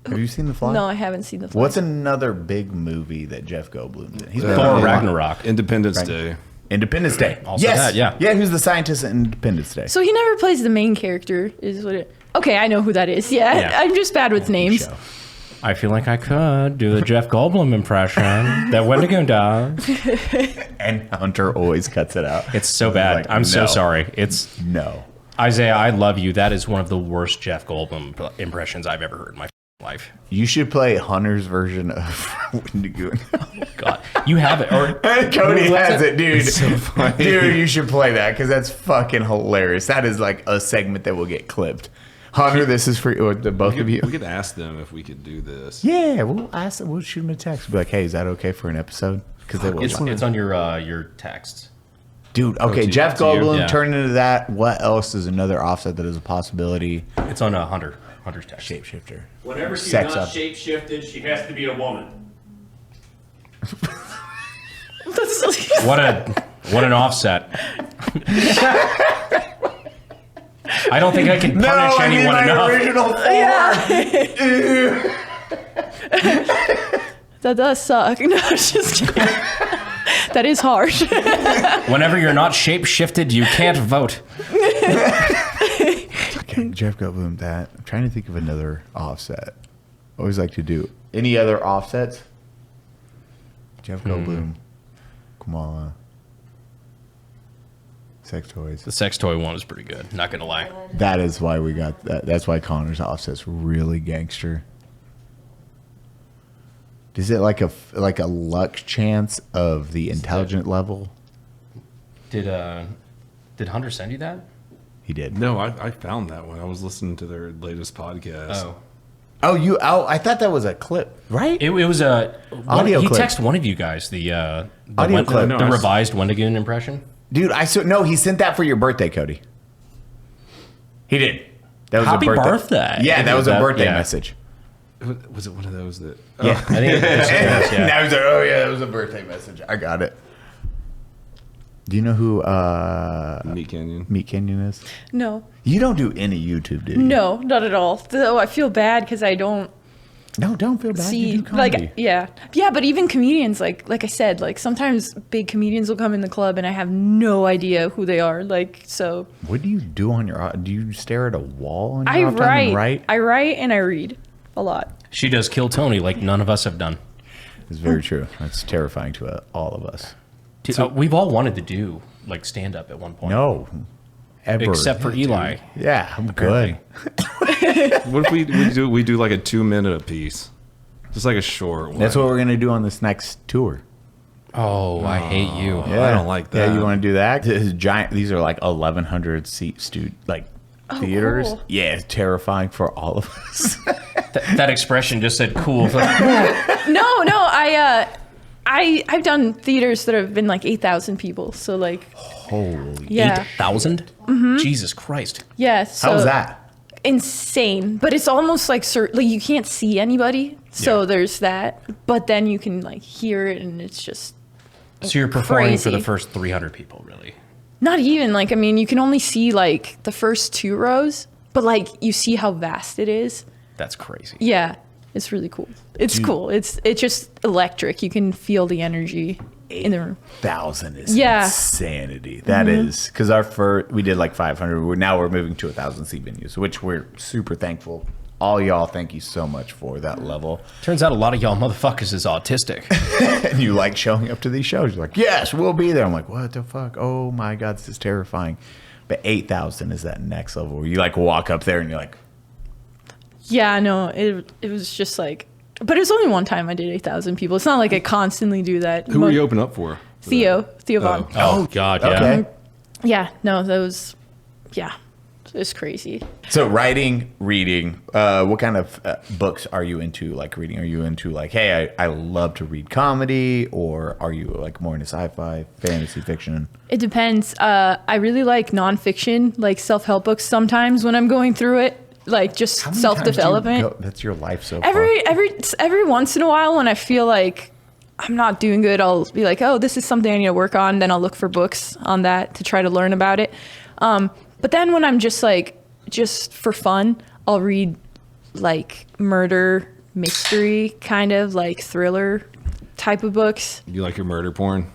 Have you seen The Fly? No, I haven't seen The Fly. What's another big movie that Jeff Goldblum's in? He's been Thor in a lot. Ragnarok. Independence Day. Independence Day. Also yes. that, yeah. Yeah, who's the scientist in Independence Day? So he never plays the main character, is what it... Okay, I know who that is. Yeah. I'm just bad with names. I feel like I could do the Jeff Goldblum impression that Wendigoon does. And Hunter always cuts it out. It's so bad. Like, I'm so no. sorry. It's No. Isaiah, I love you. That is one of the worst Jeff Goldblum impressions I've ever heard in my life. You should play Hunter's version of Wendigoon. God, you have it. Or Cody has it, dude. It's so funny. Dude, you should play that because that's fucking hilarious. That is like a segment that will get clipped. Hunter, this is for the both of you. We could ask them if we could do this. Yeah, we'll ask them. We'll shoot them a text. Be like, hey, is that okay for an episode? Because they will. It's on your text. Dude, okay, Jeff to you? Goldblum Yeah. turned into that. What else is another offset that is a possibility? It's on Hunter's text. Shapeshifter. Whenever she's Sex not up. shape-shifted, she has to be a woman. What an offset. I don't think I can punish anyone enough. Original That does suck. No, I'm just kidding. That is hard. Whenever you're not shape-shifted, you can't vote. Okay, Jeff Goldblum, that. I'm trying to think of another offset. Always like to do. Any other offsets? Jeff Goldblum, Kamala, sex toys. The sex toy one was pretty good. Not gonna lie. That is why we got that. That's why Connor's offset's really gangster. Is it like a luck chance of the intelligent level? Did Hunter send you that? He did. No, I found that one. I was listening to their latest podcast. I thought that was a clip, right? It was a audio He clip. texted one of you guys the Audio clip. the revised Wendigoon impression. Dude, he sent that for your birthday, Cody. He did. That was Happy a birthday. birthday. Yeah, that was a birthday yeah. message. Was it one of those that? Yeah, I think it was, yeah. Now he's like, oh yeah, that was a birthday message. I got it. Do you know who Meat Canyon? Meat Canyon is? No. You don't do any YouTube, do you? No, not at all. Though I feel bad because I don't No, don't feel bad. see You do comedy. like yeah. But even comedians like I said, like sometimes big comedians will come in the club and I have no idea who they are. Like so What do you do on your? Do you stare at a wall on I your off time and write. write? I write and I read a lot. She does Kill Tony like none of us have done. It's very true. That's terrifying to all of us. We've all wanted to do like stand up at one point. No, ever Except for Eli. Yeah, I'm good. What if we do like a 2-minute a piece, just like a short one? That's what we're gonna do on this next tour. Oh, I hate you. Yeah, I don't like that. Yeah, you want to do that? This is giant. These are like 1,100 seat theaters. cool. Yeah, it's terrifying for all of us. That expression just said cool. I've done theaters that have been like 8,000 people. So like Holy. yeah. 8,000? Jesus Christ. Yeah. So How was that? Insane, but it's almost like you can't see anybody, so there's that. But then you can like hear it, and it's just So you're performing for crazy. the first 300 people, really? Not even like, I mean, you can only see like the first 2 rows, but like you see how vast it is. That's crazy. Yeah, it's really cool. It's cool. It's just electric. You can feel the energy in the room. 1,000 is Yeah. insanity. That is because we did like 500. Now we're moving to 1,000 seat venues, which we're super thankful. All y'all, thank you so much for that level. Turns out a lot of y'all motherfuckers is autistic. And you like showing up to these shows. You're like, yes, we'll be there. I'm like, what the fuck? Oh my God, this is terrifying. But 8,000 is that next level where you like walk up there and you're like, Yeah, no, it was just like, but it was only one time I did 8,000 people. It's not like I constantly do that. Who were you open up for? Theo Vaughn. Oh, God, yeah. okay. Yeah, no, that was, yeah, it's crazy. So writing, reading, what kind of books are you into, like reading? Are you into like, hey, I love to read comedy, or are you like more into sci-fi, fantasy fiction? It depends. I really like nonfiction, like self-help books sometimes when I'm going through it, like just self-development. That's your life so far. Every once in a while when I feel like I'm not doing good, I'll be like, oh, this is something I need to work on. Then I'll look for books on that to try to learn about it. But then when I'm just for fun, I'll read like murder, mystery, kind of like thriller type of books. You like your murder porn?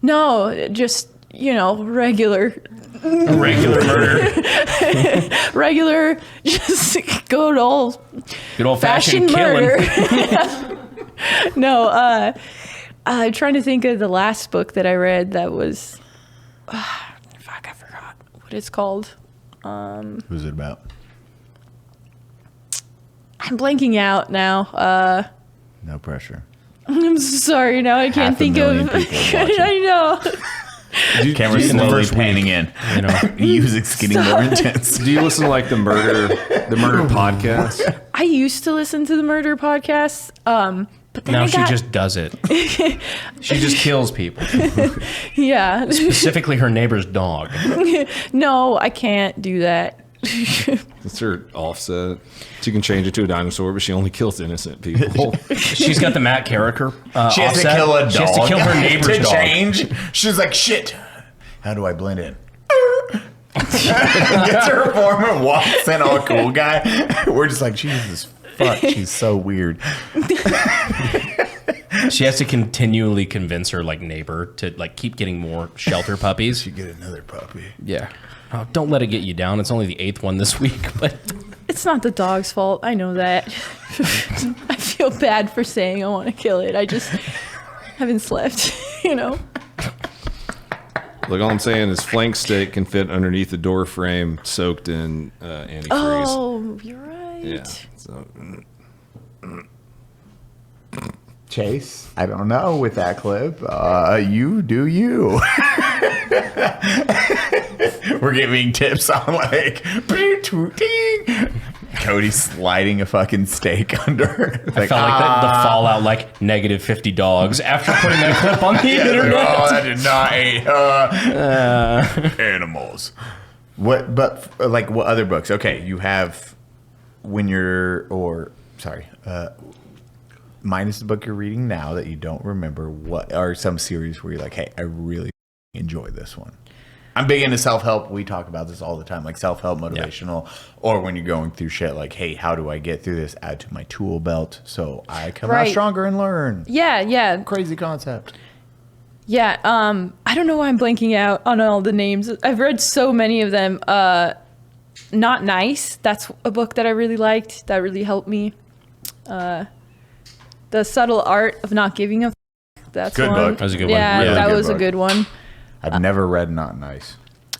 No, just, regular murder. Regular, just good old fashioned murder. killing. No, I'm trying to think of the last book that I read that was, I forgot what it's called. Who's it about? I'm blanking out now. No pressure. I'm sorry, now I can't think of. I know. Camera's slowly panning in. Music's getting more intense. Do you listen to like the murder podcast? I used to listen to the murder podcast, but then now she just does it. She just kills people. Yeah. Specifically her neighbor's dog. No, I can't do that. That's her offset. She can change it to a dinosaur, but she only kills innocent people. She's got the Matt Carricker she has offset. to kill a dog. She has to kill her neighbor's dog. Change. She's like, shit. How do I blend in? Gets her apartment, walks in all cool guy. We're just like, Jesus fuck, she's so weird. She has to continually convince her like neighbor to like keep getting more shelter puppies. She get another puppy. Yeah. Oh, don't let it get you down. It's only the 8th one this week, but it's not the dog's fault. I know that. I feel bad for saying I want to kill it. I just haven't slept, Look, all I'm saying is flank steak can fit underneath the door frame soaked in antifreeze. Oh, you're right. Yeah. So, Chase, I don't know with that clip. You do you. We're giving tips on like Cody sliding a fucking steak under. I felt like the fallout, like -50 dogs after putting that clip on the internet. That did not eat animals. What other books? Okay, you have minus the book you're reading now that you don't remember. What are some series where you're like, hey, I really enjoy this one? I'm big into self-help. We talk about this all the time, like self-help, motivational, or when you're going through shit, like, hey, how do I get through this? Add to my tool belt so I come out stronger and learn. Yeah. Crazy concept. Yeah, I don't know why I'm blanking out on all the names. I've read so many of them. Not Nice. That's a book that I really liked. That really helped me. The Subtle Art of Not Giving a F***. That's good one. book. That was a good yeah, one. Yeah, that was a good one. I've never read Not Nice.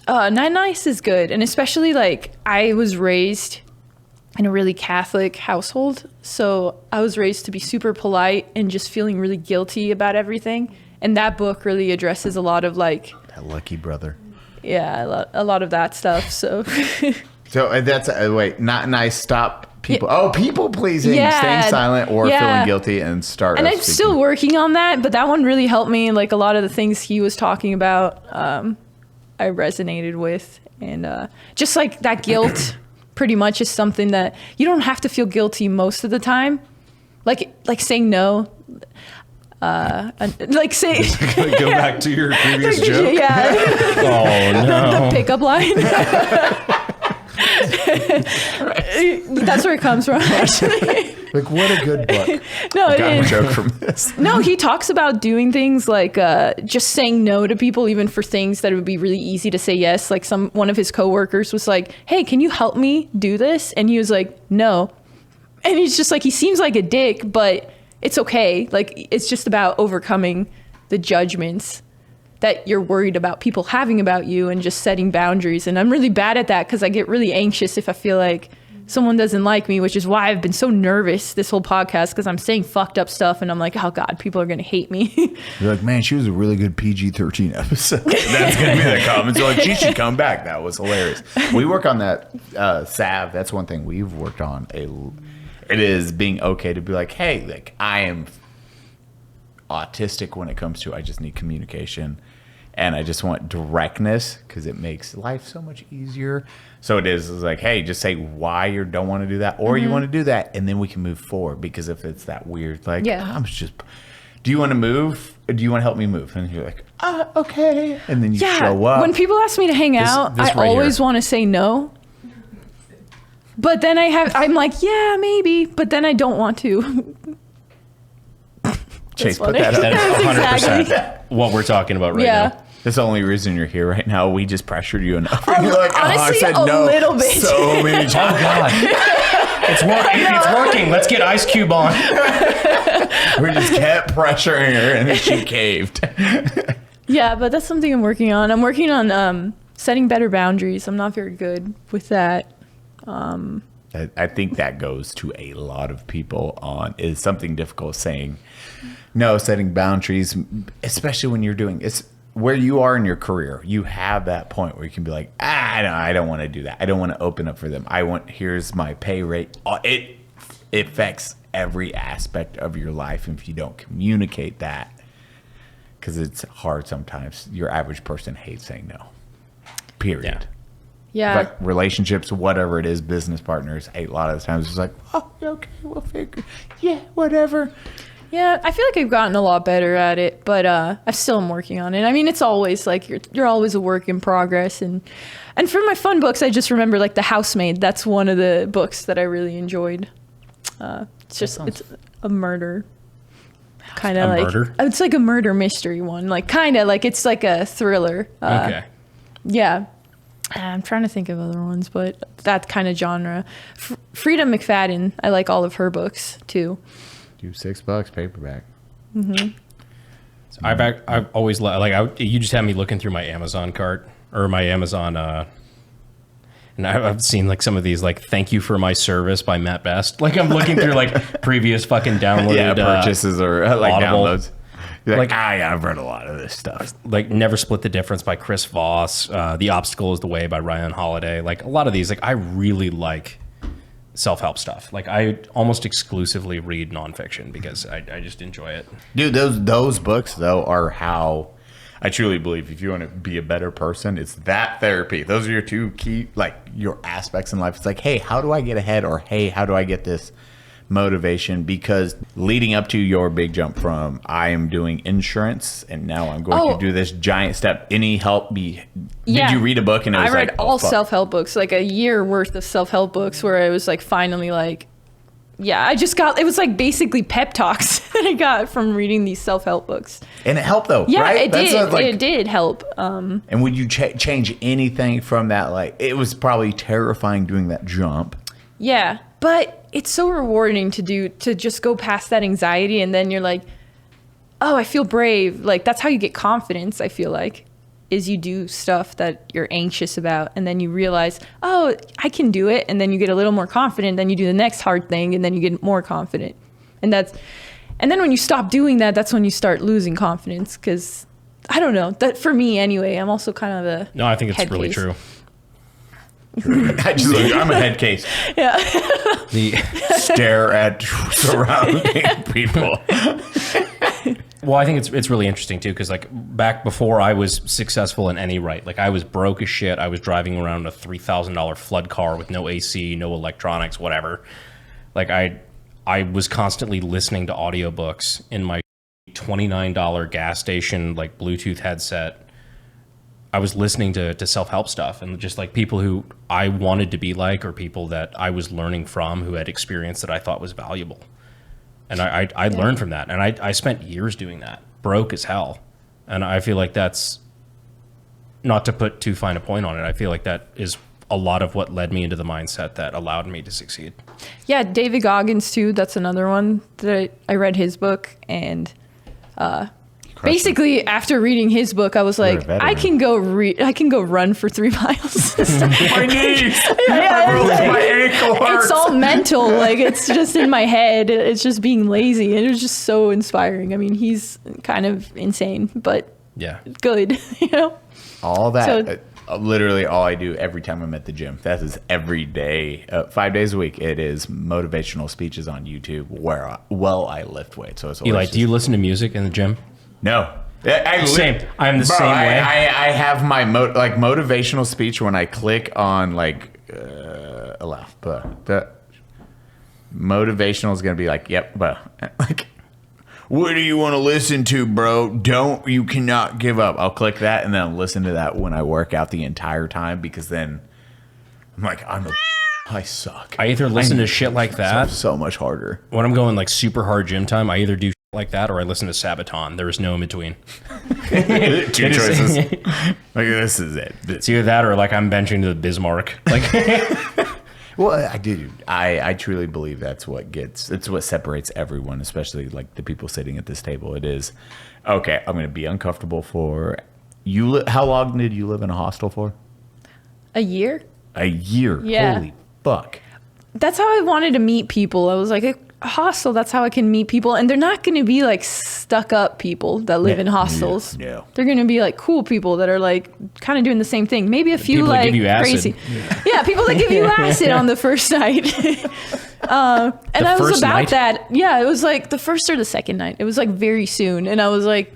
Not Nice is good. And especially like I was raised in a really Catholic household. So I was raised to be super polite and just feeling really guilty about everything. And that book really addresses a lot of like... That lucky brother. Yeah, a lot of that stuff. So... So that's... wait, Not Nice, stop... people pleasing, staying silent or feeling guilty and start. And I'm still working on that, but that one really helped me. Like a lot of the things he was talking about, I resonated with, and just like that guilt, pretty much is something that you don't have to feel guilty most of the time. Like saying no. Like say. Go back to your previous joke. Yeah. Oh no. The pickup line. That's where it comes from, actually. Like, what a good book. No, I got a joke from this. No, he talks about doing things like just saying no to people, even for things that it would be really easy to say yes. Like one of his coworkers was like, "Hey, can you help me do this?" And he was like, "No." And he's just like, he seems like a dick, but it's okay. Like, it's just about overcoming the judgments that you're worried about people having about you and just setting boundaries. And I'm really bad at that because I get really anxious if I feel like someone doesn't like me, which is why I've been so nervous this whole podcast, because I'm saying fucked up stuff and I'm like, oh God, people are going to hate me. You're like, man, she was a really good PG-13 episode. That's going to be the comments. They're like, she should come back. That was hilarious. We work on that salve. That's one thing we've worked on. It is being okay to be like, hey, like I am autistic when it comes to I just need communication. And I just want directness because it makes life so much easier. So it's like, hey, just say why you don't want to do that or you want to do that. And then we can move forward. Because if it's that weird, like, do you want to move? Or do you want to help me move? And you're like, okay. And then you show up. When people ask me to hang out, I always want to say no. But then I'm like, yeah, maybe. But then I don't want to. Chase, put that up. That is 100% what we're talking about right now. That's the only reason you're here right now. We just pressured you enough. You're like, honestly, I said a no little bit. so many times. Oh, God. It's working. Let's get Ice Cube on. We just kept pressuring her, and then she caved. Yeah, but that's something I'm working on. I'm working on setting better boundaries. I'm not very good with that. I think that goes to a lot of people is something difficult saying no, setting boundaries, especially when you're doing it's where you are in your career. You have that point where you can be like, I don't want to do that. I don't want to open up for them. Here's my pay rate. It affects every aspect of your life if you don't communicate that, because it's hard sometimes. Your average person hates saying no, period. Yeah. But relationships, whatever it is, business partners, a lot of the times it's like, oh, okay, we'll figure. Yeah, whatever. Yeah, I feel like I've gotten a lot better at it, but I still am working on it. I mean, it's always like you're always a work in progress. And for my fun books, I just remember like The Housemaid. That's one of the books that I really enjoyed. It's a murder. Kind of like murder? It's like a murder mystery one. Like kind of like it's like a thriller. Okay. Yeah. I'm trying to think of other ones, but that kind of genre. Frida McFadden, I like all of her books too. Do $6 paperback. So I've always you just had me looking through my Amazon cart or my Amazon, and I've seen like some of these like "Thank You for My Service" by Matt Best. Like I'm looking through like previous fucking downloaded purchases or like Audible. downloads. You're like, I've read a lot of this stuff. Like Never Split the Difference by Chris Voss, The Obstacle is the Way by Ryan Holiday. Like a lot of these, like I really like self-help stuff. Like I almost exclusively read nonfiction because I just enjoy it. Dude, those books though are how I truly believe if you want to be a better person, it's that therapy. Those are your two key, like your aspects in life. It's like, hey, how do I get ahead? Or hey, how do I get this motivation? Because leading up to your big jump from I am doing insurance and now I'm going to do this giant step. Any help did you read a book and it was I read all self-help books, like a year worth of self-help books where I was like finally like, I just got, it was like basically pep talks that I got from reading these self-help books. And it helped though, yeah, right? It did help. And would you change anything from that? Like it was probably terrifying doing that jump. Yeah, but it's so rewarding to just go past that anxiety and then you're like, oh, I feel brave. Like that's how you get confidence, I feel like, is you do stuff that you're anxious about and then you realize, oh, I can do it. And then you get a little more confident, then you do the next hard thing and then you get more confident. And then when you stop doing that, that's when you start losing confidence, because I don't know, that for me anyway, I'm also kind of No, I think it's really true. I'm a head case. Yeah. Stare at surrounding people. Well, I think it's really interesting too, because like back before I was successful in any right, like I was broke as shit. I was driving around a $3,000 flood car with no AC, no electronics, whatever. Like I was constantly listening to audiobooks in my $29 gas station like Bluetooth headset. I was listening to self-help stuff and just like people who I wanted to be like, or people that I was learning from who had experience that I thought was valuable. And I learned from that. And I spent years doing that, broke as hell. And I feel like that's, not to put too fine a point on it, I feel like that is a lot of what led me into the mindset that allowed me to succeed. Yeah, David Goggins too. That's another one that I read his book and Basically, after reading his book, I was like, I can go run for 3 miles. My knees. My ankle hurts. It's all mental. Like, it's just in my head. It's just being lazy. And it was just so inspiring. I mean, he's kind of insane, but good, you know? All that, literally all I do every time I'm at the gym. That is every day, 5 days a week. It is motivational speeches on YouTube while I lift weights. So it's Eli, do you listen to music in the gym? No. Same. I'm the same way. I have my motivational speech when I click on allow. But the motivational is going to be like, yep, but like, what do you want to listen to, bro? You cannot give up. I'll click that and then I'll listen to that when I work out the entire time, because then I'm like, I suck. I either listen to shit like that. So much harder. When I'm going like super hard gym time, I either do shit like that or I listen to Sabaton. There is no in between. 2 choices. Like, this is it. It's either that or like I'm benching to the Bismarck. Like, well, I do. I truly believe it's what separates everyone, especially like the people sitting at this table. It is, okay, I'm going to be uncomfortable for you. How long did you live in a hostel for? A year. A year. Yeah. Holy fuck. That's how I wanted to meet people. I was like, a hostel, that's how I can meet people. And they're not going to be like stuck up people that live in hostels. No. They're going to be like cool people that are like kind of doing the same thing. Maybe a few people like that give you crazy. Acid. Yeah, people that give you acid on the first night. And I was about that. Yeah, it was like the first or the second night. It was like very soon. And I was like,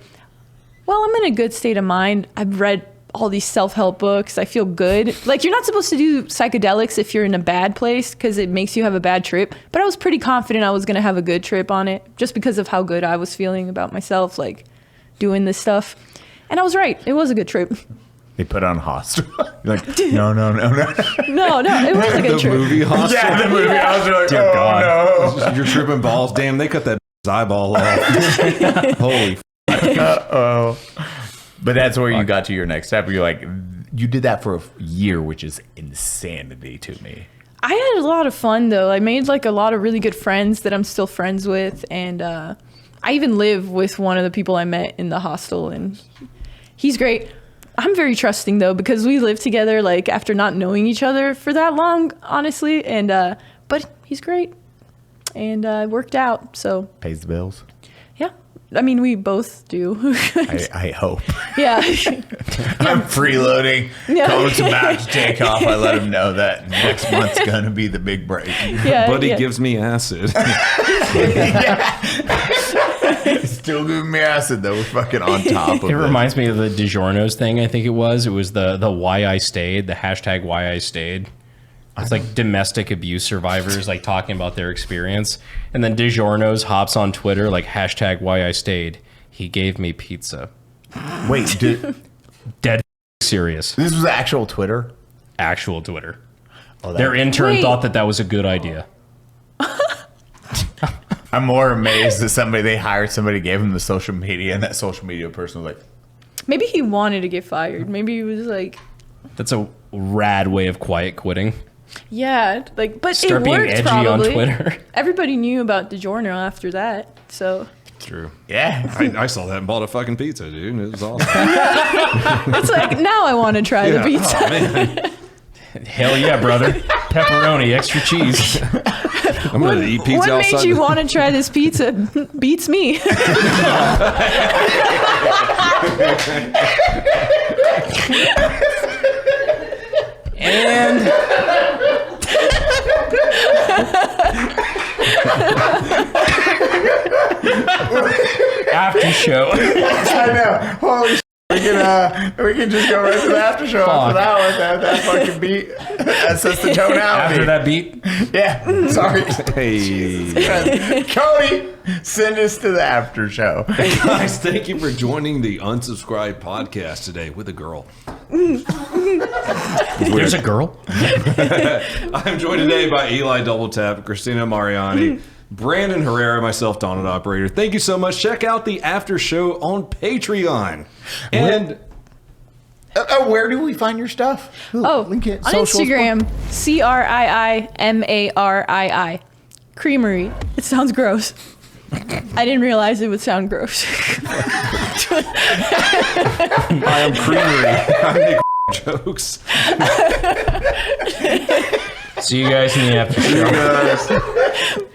well, I'm in a good state of mind. I've read all these self-help books. I feel good. Like, you're not supposed to do psychedelics if you're in a bad place because it makes you have a bad trip. But I was pretty confident I was going to have a good trip on it just because of how good I was feeling about myself, like doing this stuff. And I was right. It was a good trip. They put on Hostel. You're like, no. No, it was a good trip. The movie Hostel? Yeah, the movie Hostel. Like, Dear God. No. You're tripping balls. Damn, they cut that eyeball off. Holy Uh-oh. But that's where you got to your next step. You're like, you did that for a year, which is insanity to me. I had a lot of fun, though. I made like a lot of really good friends that I'm still friends with. And I even live with one of the people I met in the hostel. And he's great. I'm very trusting, though, because we lived together like after not knowing each other for that long, honestly. And but he's great. And it worked out. So Pays the bills. Yeah. I mean, we both do. I hope. Yeah. I'm freeloading. Yeah. Colin's about to take off. I let him know that next month's going to be the big break. Yeah, Buddy gives me acid. He's still giving me acid, though. We're fucking on top of it. It reminds me of the DiGiorno's thing, I think it was. It was the why I stayed, the hashtag why I stayed. It's like domestic abuse survivors like talking about their experience. And then DiGiorno's hops on Twitter like hashtag why I stayed. He gave me pizza. Wait, dead serious. This was actual Twitter? Actual Twitter. Their intern thought that was a good idea. I'm more amazed that they hired somebody, gave him the social media, and that social media person was like... Maybe he wanted to get fired. Maybe he was like... That's a rad way of quiet quitting. Yeah, like, but Start it worked being edgy probably. on Twitter. Everybody knew about DiGiorno after that, so... True. Yeah. I saw that and bought a fucking pizza, dude. It was awesome. It's like, now I want to try the pizza. Oh, man. Hell yeah, brother. Pepperoni, extra cheese. I'm going to eat pizza outside. What made you want to try this pizza? Beats me. And... after show. I know. Holy shit. We can just go right to the after show after that one. That fucking beat. That sets the tone out. After that beat? Yeah. Sorry. Hey. Cody, send us to the after show. Hey guys, thank you for joining the Unsubscribed podcast today with a girl. There's a girl? I'm joined today by Eli Doubletap, Cristina Mariani, Brandon Herrera, myself, Donald Operator. Thank you so much. Check out the after show on Patreon. And where do we find your stuff? Link it. On Instagram, CRIIMARII. Creamery. It sounds gross. I didn't realize it would sound gross. Hi, I'm Creamery. I make jokes. See you guys in the after show.